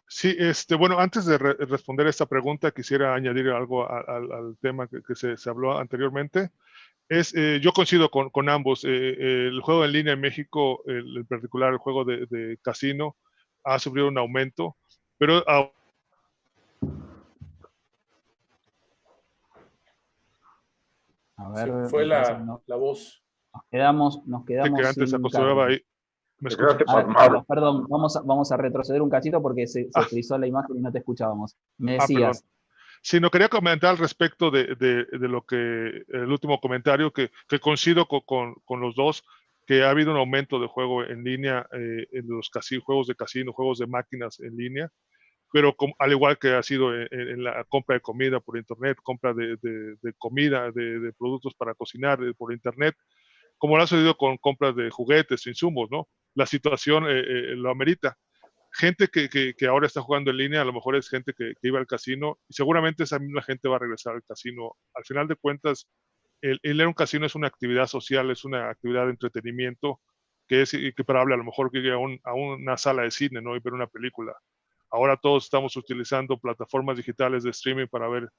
Sí, bueno, antes de responder esta pregunta, quisiera añadir algo al tema que se habló anteriormente. Yo coincido con ambos. El juego en línea en México, en particular el juego de casino, ha sufrido un aumento, pero a ver, fue la voz. Nos quedamos que antes sin acostumbraba ahí. Carlos, perdón, vamos a retroceder un cachito porque se frizó la imagen y no te escuchábamos. Me decías. Perdón. Sí, no quería comentar al respecto de lo que el último comentario, que coincido con los dos, que ha habido un aumento de juego en línea en los juegos de casino, juegos de máquinas en línea, pero al igual que ha sido en la compra de comida por internet, compra de comida, de productos para cocinar por internet, como lo ha sucedido con compras de juguetes, insumos, ¿no? La situación lo amerita. Gente que ahora está jugando en línea, a lo mejor es gente que iba al casino y seguramente esa misma gente va a regresar al casino. Al final de cuentas, el ir a un casino es una actividad social, es una actividad de entretenimiento que es equiparable a lo mejor que ir a una sala de cine, ¿no? Y ver una película. Ahora todos estamos utilizando plataformas digitales de streaming para ver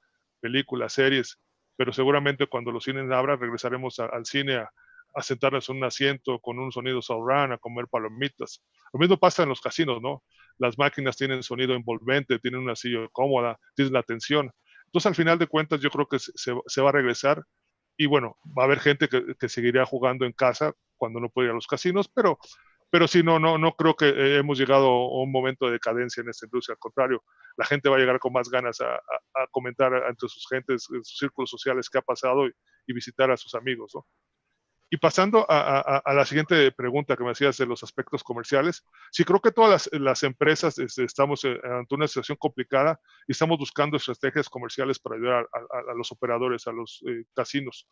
películas, series, pero seguramente cuando los cines abran regresaremos al cine a sentarnos en un asiento con un sonido surround, a comer palomitas. Lo mismo pasa en los casinos, ¿no? Las máquinas tienen sonido envolvente, tienen una silla cómoda, tienen la atención. Entonces, al final de cuentas, yo creo que se va a regresar y bueno, va a haber gente que seguirá jugando en casa cuando no puede ir a los casinos, pero sí, no creo que hemos llegado a un momento de decadencia en esta industria. Al contrario, la gente va a llegar con más ganas a comentar entre sus gentes, en sus círculos sociales qué ha pasado y visitar a sus amigos, ¿no? Y pasando a la siguiente pregunta que me hacías de los aspectos comerciales, sí creo que todas las empresas estamos ante una situación complicada y estamos buscando estrategias comerciales para ayudar a los operadores, a los casinos.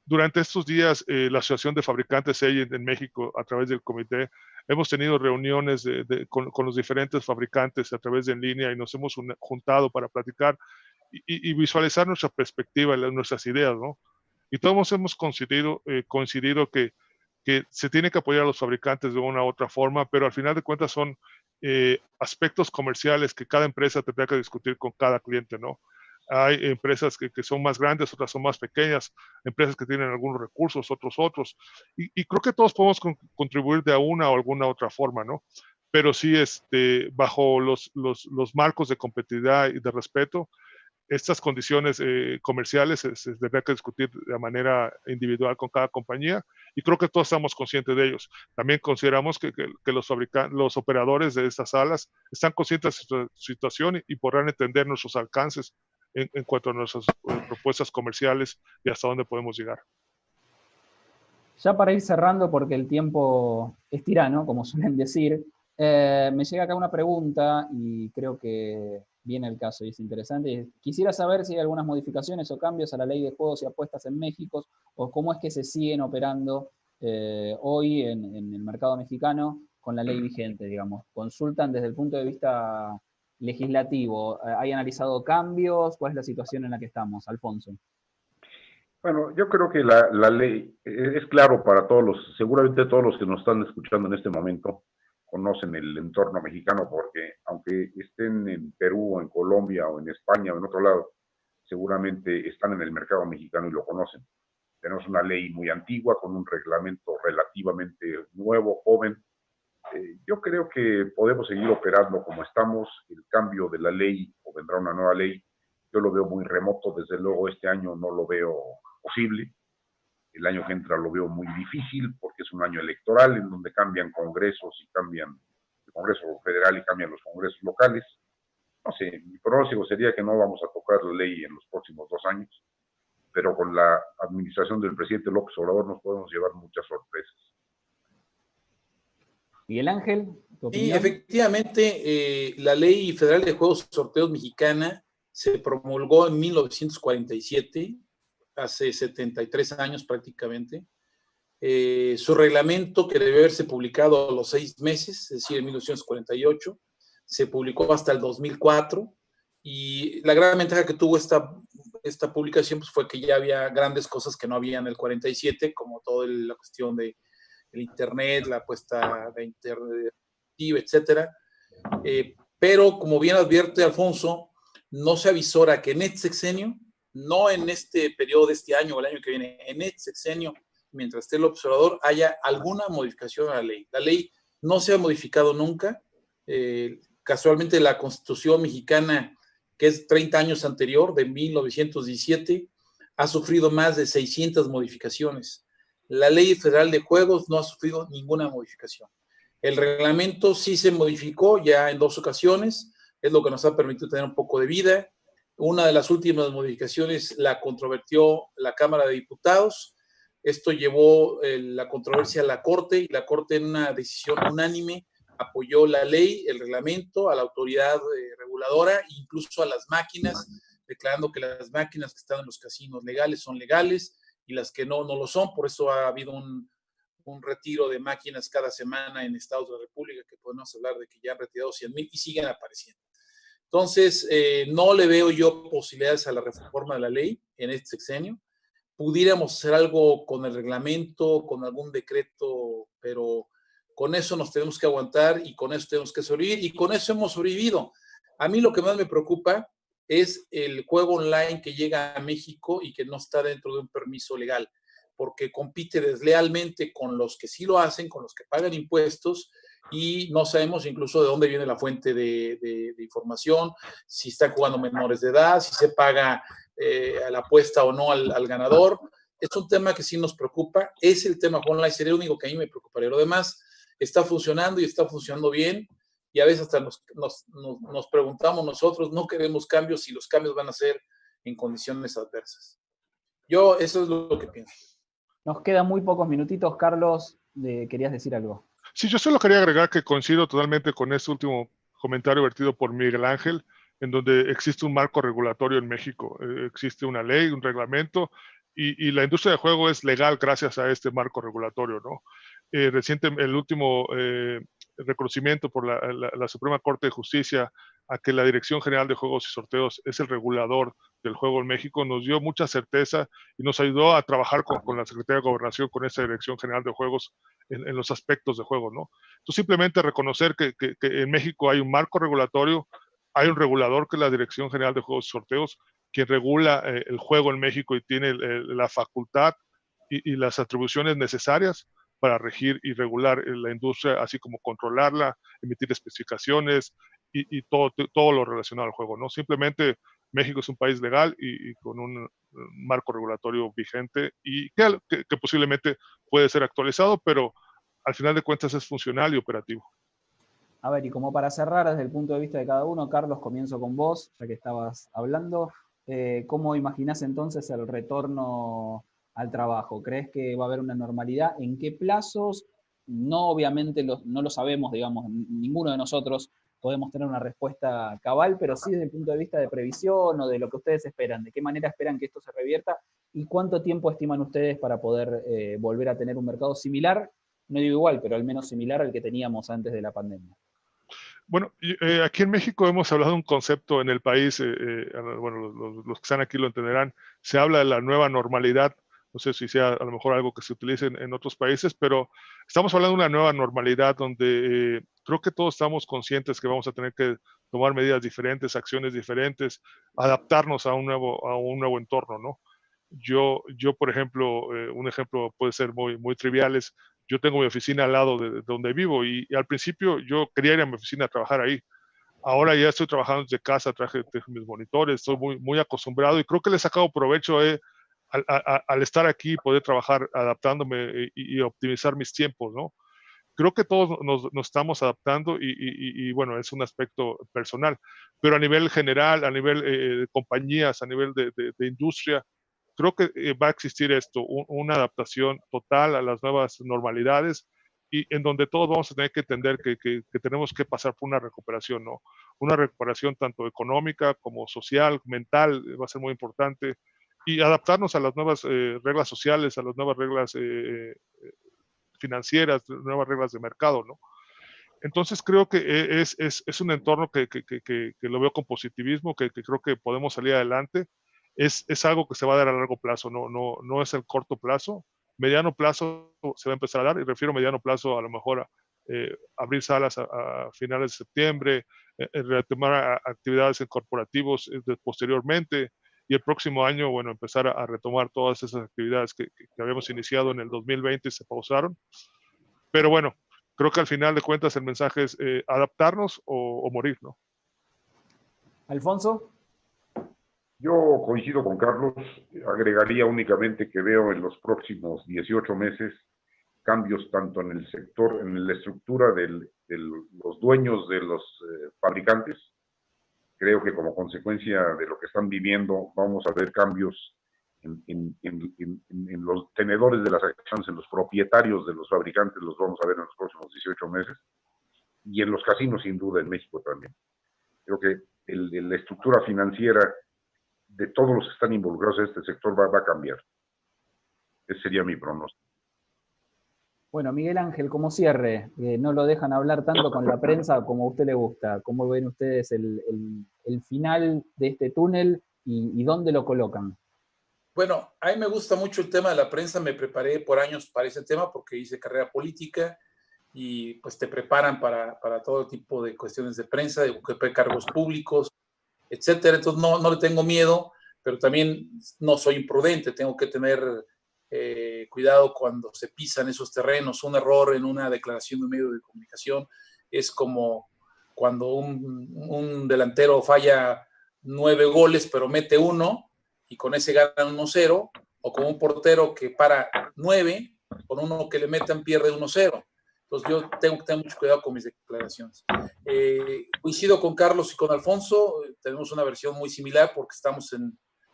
Durante estos días, la Asociación de Fabricantes en México, a través del comité, hemos tenido reuniones con los diferentes fabricantes a través de en línea y nos hemos juntado para platicar y visualizar nuestra perspectiva, nuestras ideas, ¿no? Y todos hemos coincidido que se tiene que apoyar a los fabricantes de una u otra forma, pero al final de cuentas son aspectos comerciales que cada empresa tendrá que discutir con cada cliente, ¿no? Hay empresas que son más grandes, otras son más pequeñas, empresas que tienen algunos recursos, otros. Y creo que todos podemos contribuir de una o alguna otra forma, ¿no? Pero sí, bajo los marcos de competitividad y de respeto, estas condiciones comerciales se deberá que discutir de manera individual con cada compañía y creo que todos estamos conscientes de ellos. También consideramos que los operadores de estas salas están conscientes de su situación y podrán entender nuestros alcances en cuanto a nuestras propuestas comerciales y hasta dónde podemos llegar. Ya para ir cerrando, porque el tiempo es tirano, como suelen decir, me llega acá una pregunta y creo que viene el caso y es interesante. Quisiera saber si hay algunas modificaciones o cambios a la ley de juegos y apuestas en México o cómo es que se siguen operando hoy en el mercado mexicano con la ley vigente, digamos. ¿Consultan desde el punto de vista legislativo? ¿Hay analizado cambios? ¿Cuál es la situación en la que estamos? Alfonso. Bueno, yo creo que la ley es claro para todos seguramente todos los que nos están escuchando en este momento conocen el entorno mexicano porque aunque estén en Perú o en Colombia o en España o en otro lado, seguramente están en el mercado mexicano y lo conocen. Tenemos una ley muy antigua con un reglamento relativamente nuevo, joven. Yo creo que podemos seguir operando como estamos. El cambio de la ley o vendrá una nueva ley, yo lo veo muy remoto. Desde luego este año no lo veo posible. El año que entra lo veo muy difícil porque es un año electoral en donde cambian congresos y cambian el Congreso Federal y cambian los congresos locales. No sé, mi pronóstico sería que no vamos a tocar la ley en los próximos 2 años, pero con la administración del presidente López Obrador nos podemos llevar muchas sorpresas. Miguel Ángel, ¿tu opinión? Sí, efectivamente, la Ley Federal de Juegos y Sorteos mexicana se promulgó en 1947, hace 73 años prácticamente. Su reglamento, que debe haberse publicado a los 6 meses, es decir, en 1948, se publicó hasta el 2004, y la gran ventaja que tuvo esta publicación pues, fue que ya había grandes cosas que no había en el 47, como toda la cuestión de el Internet, la apuesta de Internet, etcétera. Pero, como bien advierte Alfonso, no se avisora que en este sexenio, no en este periodo de este año o el año que viene, en este sexenio, mientras esté el observador, haya alguna modificación a la ley. La ley no se ha modificado nunca. Casualmente la Constitución mexicana, que es 30 años anterior, de 1917, ha sufrido más de 600 modificaciones. La Ley Federal de Juegos no ha sufrido ninguna modificación. El reglamento sí se modificó ya en 2 ocasiones, es lo que nos ha permitido tener un poco de vida. Una de las últimas modificaciones la controvertió la Cámara de Diputados. Esto llevó la controversia a la Corte y la Corte, en una decisión unánime, apoyó la ley, el reglamento, a la autoridad reguladora, incluso a las máquinas, declarando que las máquinas que están en los casinos legales son legales y las que no lo son. Por eso ha habido un retiro de máquinas cada semana en estados de la República, que podemos hablar de que ya han retirado 100,000 y siguen apareciendo. Entonces, no le veo yo posibilidades a la reforma de la ley en este sexenio. Pudiéramos hacer algo con el reglamento, con algún decreto, pero con eso nos tenemos que aguantar y con eso tenemos que sobrevivir, y con eso hemos sobrevivido. A mí lo que más me preocupa es el juego online que llega a México y que no está dentro de un permiso legal, porque compite deslealmente con los que sí lo hacen, con los que pagan impuestos, y no sabemos incluso de dónde viene la fuente de información, si están jugando menores de edad, si se paga a la apuesta o no al ganador. Es un tema que sí nos preocupa. Es el tema online, sería el único que a mí me preocuparía. Lo demás está funcionando y está funcionando bien, y a veces hasta nos preguntamos nosotros, no queremos cambios si los cambios van a ser en condiciones adversas. Yo, eso es lo que pienso. Nos quedan muy pocos minutitos. Carlos, ¿querías decir algo? Sí, yo solo quería agregar que coincido totalmente con este último comentario vertido por Miguel Ángel, en donde existe un marco regulatorio en México, existe una ley, un reglamento, y la industria de juego es legal gracias a este marco regulatorio, ¿no? el último reconocimiento por la Suprema Corte de Justicia a que la Dirección General de Juegos y Sorteos es el regulador del juego en México, nos dio mucha certeza y nos ayudó a trabajar con la Secretaría de Gobernación, con esa Dirección General de Juegos en los aspectos de juego, ¿no? Entonces, simplemente reconocer que en México hay un marco regulatorio, hay un regulador que es la Dirección General de Juegos y Sorteos, quien regula el juego en México y tiene la facultad y las atribuciones necesarias para regir y regular la industria, así como controlarla, emitir especificaciones y todo lo relacionado al juego, ¿no? Simplemente México es un país legal y con un marco regulatorio vigente y que posiblemente puede ser actualizado, pero al final de cuentas es funcional y operativo. A ver, y como para cerrar desde el punto de vista de cada uno, Carlos, comienzo con vos, ya que estabas hablando. ¿Cómo imaginás entonces el retorno al trabajo? ¿Crees que va a haber una normalidad? ¿En qué plazos? No, obviamente no lo sabemos, digamos, ninguno de nosotros podemos tener una respuesta cabal, pero sí desde el punto de vista de previsión o de lo que ustedes esperan. ¿De qué manera esperan que esto se revierta? ¿Y cuánto tiempo estiman ustedes para poder volver a tener un mercado similar? No digo igual, pero al menos similar al que teníamos antes de la pandemia. Bueno, aquí en México hemos hablado de un concepto en el país, bueno, los que están aquí lo entenderán, se habla de la nueva normalidad, no sé si sea a lo mejor algo que se utilice en otros países, pero estamos hablando de una nueva normalidad donde creo que todos estamos conscientes que vamos a tener que tomar medidas diferentes, acciones diferentes, adaptarnos a un nuevo entorno, ¿no? Yo por ejemplo, un ejemplo puede ser muy trivial, es yo tengo mi oficina al lado de donde vivo y al principio yo quería ir a mi oficina a trabajar ahí. Ahora ya estoy trabajando desde casa, traje mis monitores, estoy muy acostumbrado y creo que le he sacado provecho al estar aquí, poder trabajar adaptándome y optimizar mis tiempos, ¿no? Creo que todos nos estamos adaptando y bueno, es un aspecto personal, pero a nivel general, a nivel de compañías, a nivel de industria, creo que va a existir esto, una adaptación total a las nuevas normalidades y en donde todos vamos a tener que entender que tenemos que pasar por una recuperación, ¿no? Una recuperación tanto económica como social, mental, va a ser muy importante y adaptarnos a las nuevas reglas sociales, a las nuevas reglas financieras, nuevas reglas de mercado, ¿no? Entonces creo que es un entorno que lo veo con positivismo, que creo que podemos salir adelante. Es algo que se va a dar a largo plazo, no es el corto plazo. Mediano plazo se va a empezar a dar, y refiero a mediano plazo a lo mejor a abrir salas a finales de septiembre, retomar actividades en corporativos posteriormente, y el próximo año, bueno, empezar a retomar todas esas actividades que habíamos iniciado en el 2020 y se pausaron. Pero bueno, creo que al final de cuentas el mensaje es adaptarnos o morir, ¿no? Alfonso. Yo coincido con Carlos, agregaría únicamente que veo en los próximos 18 meses cambios tanto en el sector, en la estructura de los dueños de los fabricantes. Creo que como consecuencia de lo que están viviendo vamos a ver cambios en los tenedores de las acciones, en los propietarios de los fabricantes, los vamos a ver en los próximos 18 meses. Y en los casinos, sin duda, en México también. Creo que la estructura financiera de todos los que están involucrados en este sector va a cambiar. Ese sería mi pronóstico. Bueno, Miguel Ángel, como cierre, no lo dejan hablar tanto con la prensa como a usted le gusta. ¿Cómo ven ustedes el final de este túnel y dónde lo colocan? Bueno, a mí me gusta mucho el tema de la prensa. Me preparé por años para ese tema porque hice carrera política y pues te preparan para todo tipo de cuestiones de prensa, de cargos públicos, etcétera. Entonces no le tengo miedo, pero también no soy imprudente. Tengo que tener cuidado cuando se pisan esos terrenos. Un error en una declaración de un medio de comunicación es como cuando un delantero falla 9 goles pero mete 1 y con ese ganan 1-0, o como un portero que para 9, con uno que le metan pierde 1-0. Entonces yo tengo que tener mucho cuidado con mis declaraciones. Coincido con Carlos y con Alfonso, tenemos una versión muy similar porque estamos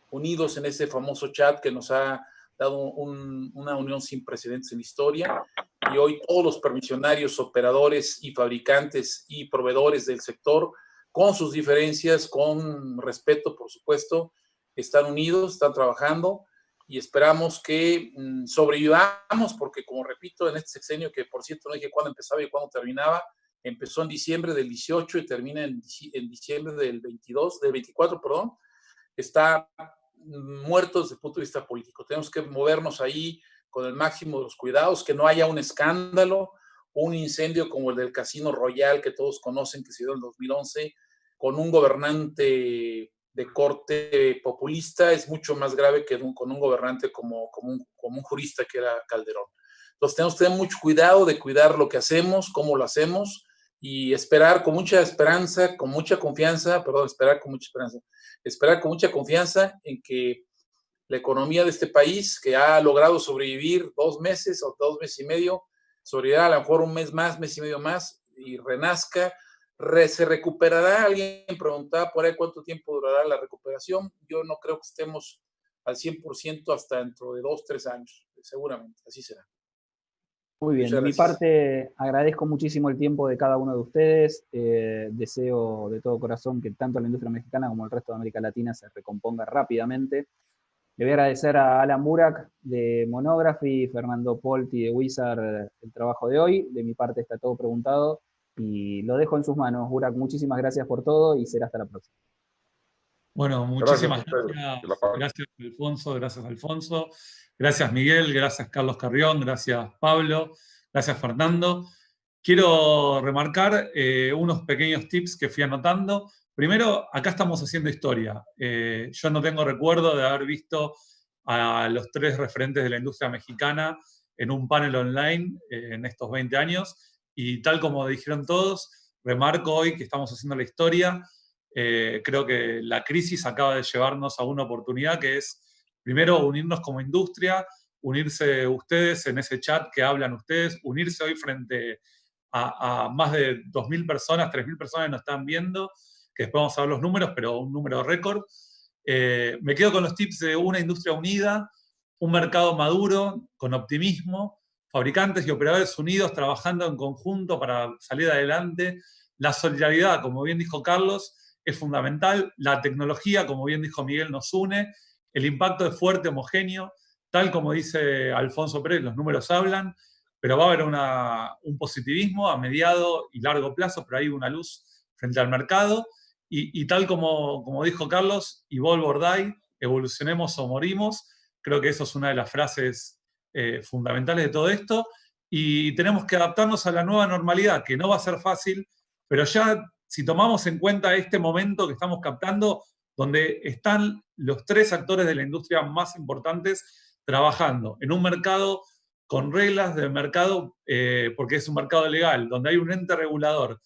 unidos en ese famoso chat que nos ha dado una unión sin precedentes en la historia, y hoy todos los permisionarios, operadores y fabricantes y proveedores del sector, con sus diferencias, con respeto, por supuesto, están unidos, están trabajando, y esperamos que sobrevivamos, porque como repito, en este sexenio, que por cierto no dije cuándo empezaba y cuándo terminaba, empezó en diciembre del 18 y termina en diciembre del 24, perdón, está muerto desde el punto de vista político. Tenemos que movernos ahí con el máximo de los cuidados, que no haya un escándalo, un incendio como el del Casino Royal que todos conocen, que se dio en 2011, con un gobernante de corte populista, es mucho más grave que con un gobernante como un jurista que era Calderón. Entonces tenemos que tener mucho cuidado de cuidar lo que hacemos, cómo lo hacemos, y esperar con mucha esperanza, con mucha confianza, esperar con mucha confianza en que la economía de este país, que ha logrado sobrevivir 2 meses o 2 meses y medio, sobrevivirá a lo mejor un mes más, mes y medio más, y renazca, se recuperará. Alguien preguntaba por ahí cuánto tiempo durará la recuperación. Yo no creo que estemos al 100% hasta dentro de 2, 3 años, seguramente, así será. Muy bien, de mi parte agradezco muchísimo el tiempo de cada uno de ustedes, deseo de todo corazón que tanto la industria mexicana como el resto de América Latina se recomponga rápidamente. Le voy a agradecer a Alan Burak de Monography, Fernando Polti de Wizard el trabajo de hoy. De mi parte está todo preguntado y lo dejo en sus manos. Burak, muchísimas gracias por todo y será hasta la próxima. Bueno, muchísimas gracias. Gracias Alfonso. Gracias Miguel, gracias Carlos Carrión, gracias Pablo, gracias Fernando. Quiero remarcar unos pequeños tips que fui anotando. Primero, acá estamos haciendo historia. Yo no tengo recuerdo de haber visto a los 3 referentes de la industria mexicana en un panel online en estos 20 años. Y tal como dijeron todos, remarco hoy que estamos haciendo la historia. Creo que la crisis acaba de llevarnos a una oportunidad que es, primero, unirnos como industria, unirse ustedes en ese chat que hablan ustedes, unirse hoy frente a más de 2.000 personas, 3.000 personas que nos están viendo, que después vamos a ver los números, pero un número récord. Me quedo con los tips de una industria unida, un mercado maduro, con optimismo, fabricantes y operadores unidos trabajando en conjunto para salir adelante. La solidaridad, como bien dijo Carlos, es fundamental. La tecnología, como bien dijo Miguel, nos une. El impacto es fuerte, homogéneo. Tal como dice Alfonso Pérez, los números hablan, pero va a haber un positivismo a mediado y largo plazo, pero hay una luz frente al mercado. Y tal como dijo Carlos, evolve or die, evolucionemos o morimos. Creo que eso es una de las frases fundamentales de todo esto. Y tenemos que adaptarnos a la nueva normalidad, que no va a ser fácil, pero ya si tomamos en cuenta este momento que estamos captando, donde están los 3 actores de la industria más importantes trabajando en un mercado con reglas de mercado, porque es un mercado legal, donde hay un ente regulador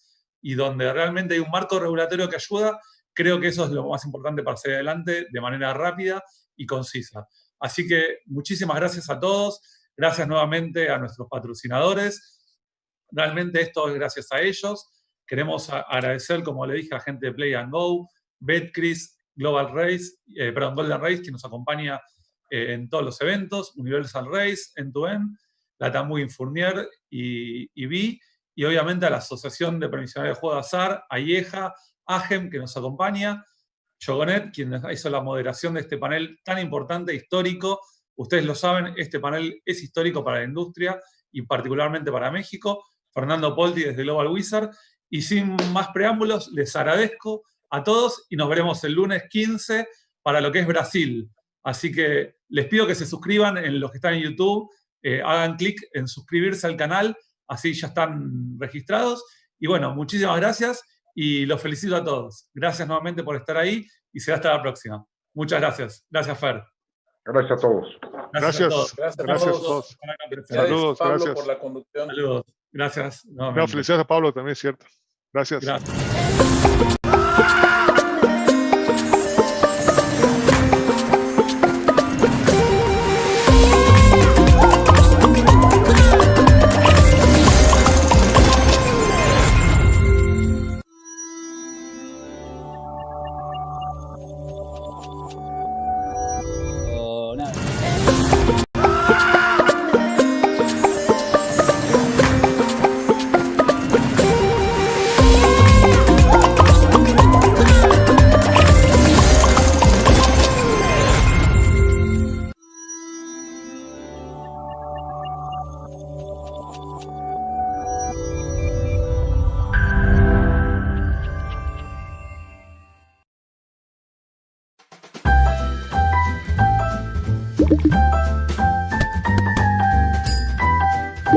y donde realmente hay un marco regulatorio que ayuda, creo que eso es lo más importante para seguir adelante de manera rápida y concisa. Así que muchísimas gracias a todos, gracias nuevamente a nuestros patrocinadores, realmente esto es gracias a ellos. Queremos agradecer, como le dije, a gente de Play and Go, Betcris, Golden Race, que nos acompaña en todos los eventos, Universal Race, End2End, Latam Win Fournier y Vi, y obviamente a la Asociación de Previsionales de Juego de Azar, AIEJA, AGEM, que nos acompaña, Yogonet, quien hizo la moderación de este panel tan importante, histórico. Ustedes lo saben, este panel es histórico para la industria y particularmente para México. Fernando Polti desde Global Wizard. Y sin más preámbulos, les agradezco a todos y nos veremos el lunes 15 para lo que es Brasil. Así que les pido que se suscriban en los que están en YouTube, hagan clic en suscribirse al canal, así ya están registrados. Y bueno, muchísimas gracias y los felicito a todos. Gracias nuevamente por estar ahí y será hasta la próxima. Muchas gracias. Gracias, Fer. Gracias a todos. Gracias a todos. Saludos, Pablo, gracias por la conducción. Saludos. Gracias. No, felicidades a Pablo también, es cierto. Gracias.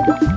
Bye.